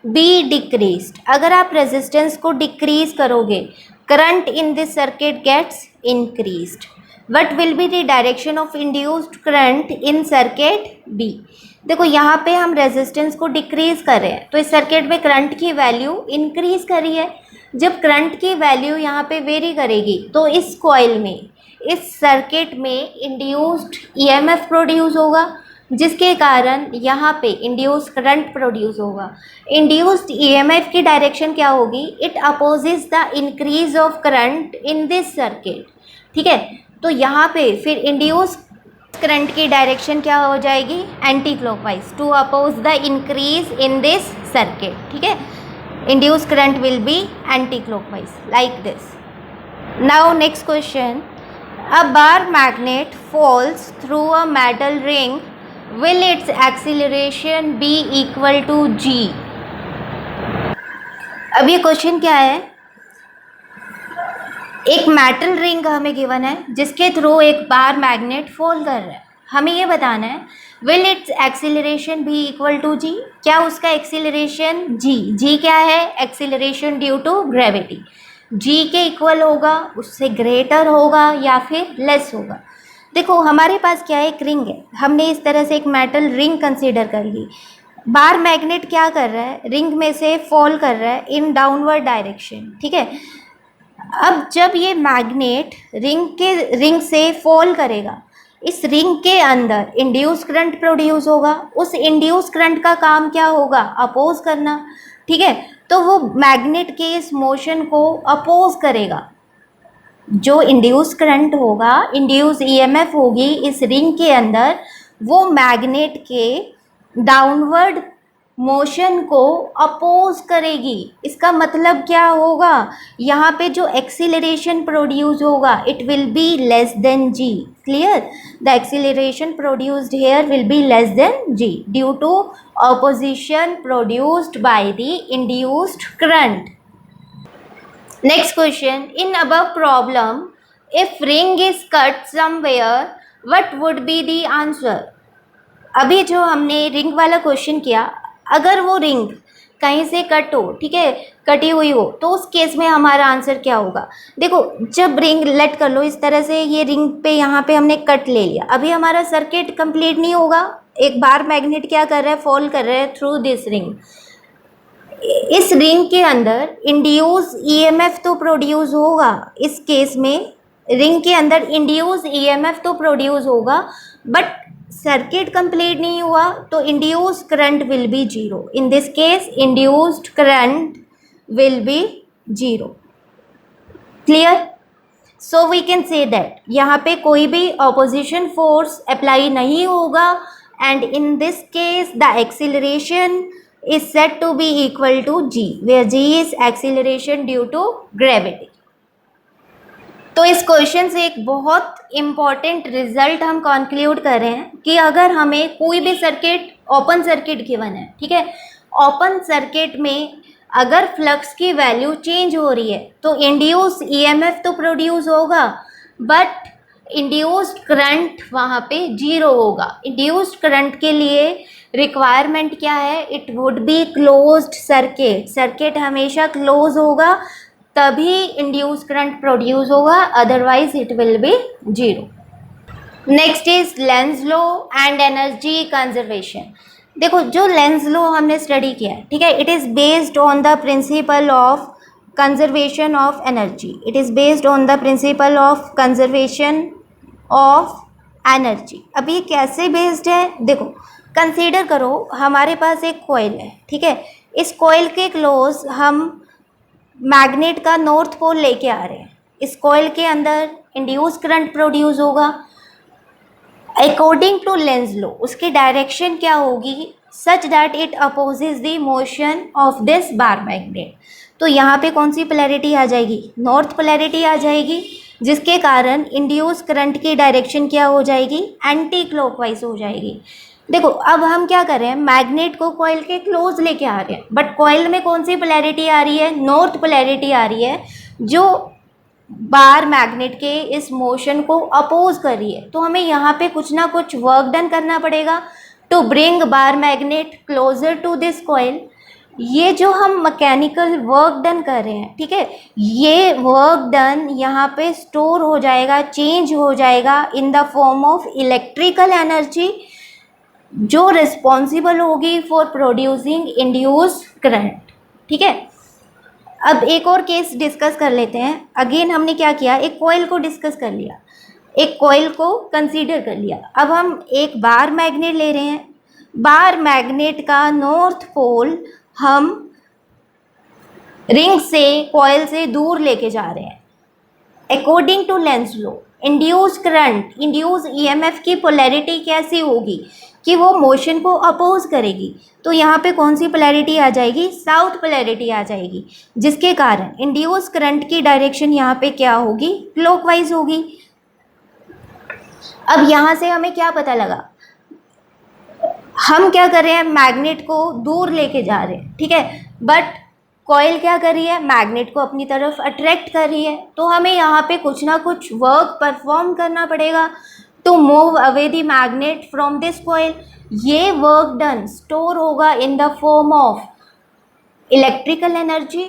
बी डिक्रीज्ड, अगर आप रेजिस्टेंस को डिक्रीज करोगे current in this circuit gets increased. What will be the direction of induced current in circuit B. देखो यहाँ पे हम रेजिस्टेंस को डिक्रीज कर रहे हैं, तो इस सर्किट में करंट की वैल्यू इंक्रीज करी है। जब करंट की वैल्यू यहाँ पे वेरी करेगी तो इस कॉइल में, इस सर्किट में इंड्यूस्ड ईएमएफ प्रोड्यूस होगा, जिसके कारण यहाँ पे इंड्यूस्ड करंट प्रोड्यूस होगा। इंड्यूस्ड ईएमएफ की डायरेक्शन क्या होगी? It opposes the increase of current in this circuit. ठीक है, तो यहाँ पे फिर इंड्यूस्ड करंट की डायरेक्शन क्या हो जाएगी? Anti clockwise, to oppose the increase in this circuit. ठीक है, induced current will be anti-clockwise like this. Now next question, a bar magnet falls through a metal ring, will its acceleration be equal to g? अब ये question क्या है? एक metal ring हमें given है जिसके थ्रू एक बार मैग्नेट फॉल कर रहा है। हमें ये बताना है विल इट्स एक्सीलरेशन भी इक्वल टू जी, क्या उसका एक्सीलरेशन जी क्या है? एक्सीलरेशन ड्यू टू ग्रेविटी, जी के इक्वल होगा, उससे ग्रेटर होगा या फिर लेस होगा। देखो हमारे पास क्या है? एक रिंग है, हमने इस तरह से एक मेटल रिंग कंसीडर कर ली। बार मैग्नेट क्या कर रहा है? रिंग में से फॉल कर रहा है इन डाउनवर्ड डायरेक्शन। ठीक है, अब जब ये मैग्नेट रिंग से फॉल करेगा, इस रिंग के अंदर इंड्यूस करंट प्रोड्यूस होगा। उस इंड्यूस करंट का काम क्या होगा? अपोज करना। ठीक है, तो वो मैग्नेट के इस मोशन को अपोज करेगा। जो इंड्यूस करंट होगा, इंड्यूस ईएमएफ होगी इस रिंग के अंदर, वो मैग्नेट के डाउनवर्ड मोशन को अपोज करेगी। इसका मतलब क्या होगा? यहाँ पे जो एक्सीलरेशन प्रोड्यूस होगा it will be less than g. Clear? The acceleration produced here will be less than g due to opposition produced by the induced current. Next question, in above problem if ring is cut somewhere what would be the answer? अभी जो हमने ring वाला question किया, अगर वो ring कहीं से cut हो, ठीक है, कटी हुई हो, तो उस केस में हमारा आंसर क्या होगा? देखो जब रिंग लेट कर लो इस तरह से, ये रिंग पे यहाँ पे हमने कट ले लिया, अभी हमारा सर्किट कंप्लीट नहीं होगा। एक बार मैग्नेट क्या कर रहा है? फॉल कर रहा है थ्रू दिस रिंग। इस रिंग के अंदर इंड्यूस ईएमएफ तो प्रोड्यूस होगा। इस केस में रिंग के अंदर इंड्यूस ईएमएफ तो प्रोड्यूस होगा, बट सर्किट कंप्लीट नहीं हुआ, तो induced current will be zero. In this case induced current will be zero. Clear? So we can say that यहाँ पे कोई भी ऑपोजिशन फोर्स अप्लाई नहीं होगा, and in this case the acceleration is set to be equal to g, where g is acceleration due to gravity. तो इस question से एक बहुत इम्पॉर्टेंट रिजल्ट हम कंक्लूड कर रहे हैं कि अगर हमें कोई भी सर्किट, ओपन सर्किट गिवन है, ठीक है, ओपन सर्किट में अगर फ्लक्स की वैल्यू चेंज हो रही है तो इंड्यूस ईएमएफ तो प्रोड्यूस होगा, बट इंड्यूस्ड करंट वहाँ पे जीरो होगा। इंड्यूस्ड करंट के लिए रिक्वायरमेंट क्या है? It would be closed circuit. Circuit हमेशा क्लोज होगा तभी इंड्यूस करंट प्रोड्यूस होगा, otherwise it will be zero. Next is Lenz law and energy conservation. देखो जो लेंज लॉ हमने स्टडी किया है, ठीक है, it is based on the principle of conservation of energy. It is based on the principle of conservation of energy. अब ये कैसे बेस्ड है? देखो कंसीडर करो हमारे पास एक कॉइल है, ठीक है, इस कॉइल के क्लोज हम मैग्नेट का नॉर्थ पोल लेके आ रहे हैं। इस कॉइल के अंदर इंड्यूस करंट प्रोड्यूस होगा। अकॉर्डिंग टू लेंज लॉ उसकी डायरेक्शन क्या होगी? सच that it opposes the motion of this bar magnet. तो यहाँ पे कौन सी पोलैरिटी आ जाएगी? नॉर्थ पोलैरिटी आ जाएगी, जिसके कारण इंड्यूस करंट की डायरेक्शन क्या हो जाएगी? एंटी क्लॉकवाइज हो जाएगी। देखो अब हम क्या कर रहे हैं? मैग्नेट को कॉइल के क्लोज लेके आ रहे हैं, बट कॉइल में कौन सी पोलैरिटी आ रही है? नॉर्थ पोलैरिटी आ रही है, जो बार मैग्नेट के इस मोशन को अपोज कर रही है। तो हमें यहाँ पे कुछ ना कुछ वर्क डन करना पड़ेगा to bring bar magnet closer to this coil. ये जो हम मैकेनिकल वर्क डन कर रहे हैं, ठीक है, ये वर्क डन यहाँ पे स्टोर हो जाएगा, चेंज हो जाएगा इन the form of electrical energy, जो रिस्पॉन्सिबल होगी फॉर प्रोड्यूसिंग इंड्यूस करंट। ठीक है, अब एक और केस डिस्कस कर लेते हैं। अगेन हमने क्या किया, एक कॉइल को डिस्कस कर लिया, एक कॉइल को कंसीडर कर लिया। अब हम एक बार मैग्नेट ले रहे हैं, बार मैग्नेट का नॉर्थ पोल हम रिंग से, कॉइल से दूर लेके जा रहे हैं। According to Lenz law, induce current, induce EMF की पोलैरिटी कैसी होगी कि वो मोशन को अपोज करेगी। तो यहाँ पे कौन सी पोलैरिटी आ जाएगी, साउथ पोलैरिटी आ जाएगी, जिसके कारण इंड्यूस करंट की डायरेक्शन यहाँ पे क्या होगी, क्लॉकवाइज होगी। अब यहाँ से हमें क्या पता लगा, हम क्या कर रहे हैं, मैग्नेट को दूर लेके जा रहे हैं, ठीक है, बट कॉइल क्या कर रही है, मैग्नेट को अपनी तरफ अट्रैक्ट कर रही है। तो हमें यहाँ पे कुछ ना कुछ वर्क परफॉर्म करना पड़ेगा to move away the magnet from this coil. ये वर्क डन स्टोर होगा in the form of electrical energy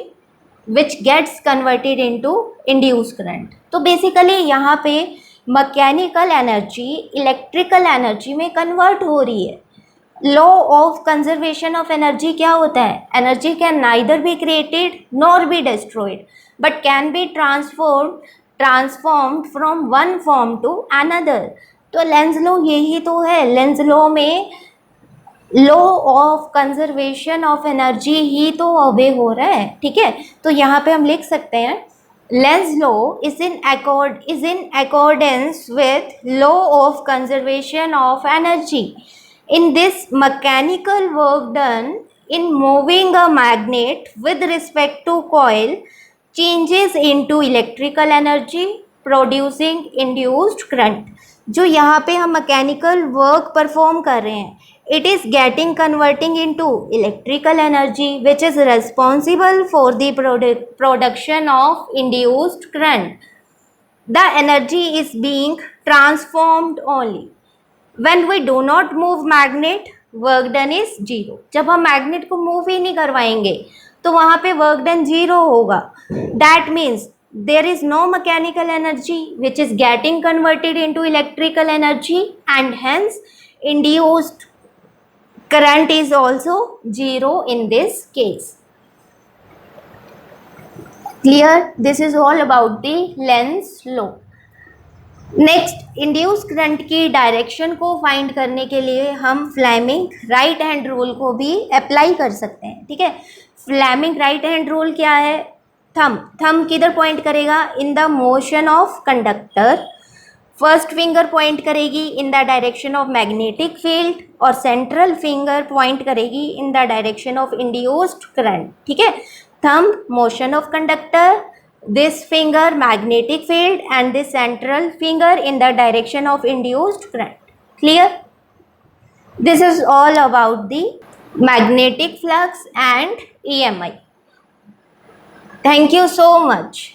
which gets converted into induce current. तो बेसिकली यहाँ पे मैकेनिकल एनर्जी इलेक्ट्रिकल एनर्जी में कन्वर्ट हो रही है। Law of conservation of energy क्या होता है, energy can neither be created nor be destroyed but can be transformed from one form to another. तो लेंज लॉ यही तो है, लेंज लॉ में law of conservation of energy ही तो ओबे हो रहा है। ठीक है, तो यहाँ पे हम लिख सकते हैं Lenz law is in accordance with law of conservation of energy. In this mechanical work done in moving a magnet with respect to coil changes into electrical energy producing induced current। जो यहाँ पे हम mechanical work perform कर रहे हैं, it is getting converting into electrical energy which is responsible for the production of induced current। The energy is being transformed only when we do not move magnet, work done is zero। जब हम magnet को move ही नहीं करवाएंगे तो वहाँ पे work done zero होगा। That means there is no mechanical energy which is getting converted into electrical energy and hence induced current is also zero in this case। Clear? This is all about the Lenz law। Next, induce current की direction को find करने के लिए हम Fleming right hand rule को भी apply कर सकते हैं। ठीक है, फ्लेमिंग राइट हैंड रूल क्या है, थंब किधर पॉइंट करेगा, in the motion of conductor. First finger point करेगी in the direction of magnetic field और सेंट्रल फिंगर पॉइंट करेगी in the direction of induced current. ठीक है, thumb motion of conductor, this finger magnetic field and this central finger in the direction of induced current। Clear? This is all about the magnetic flux and EMI। Thank you so much।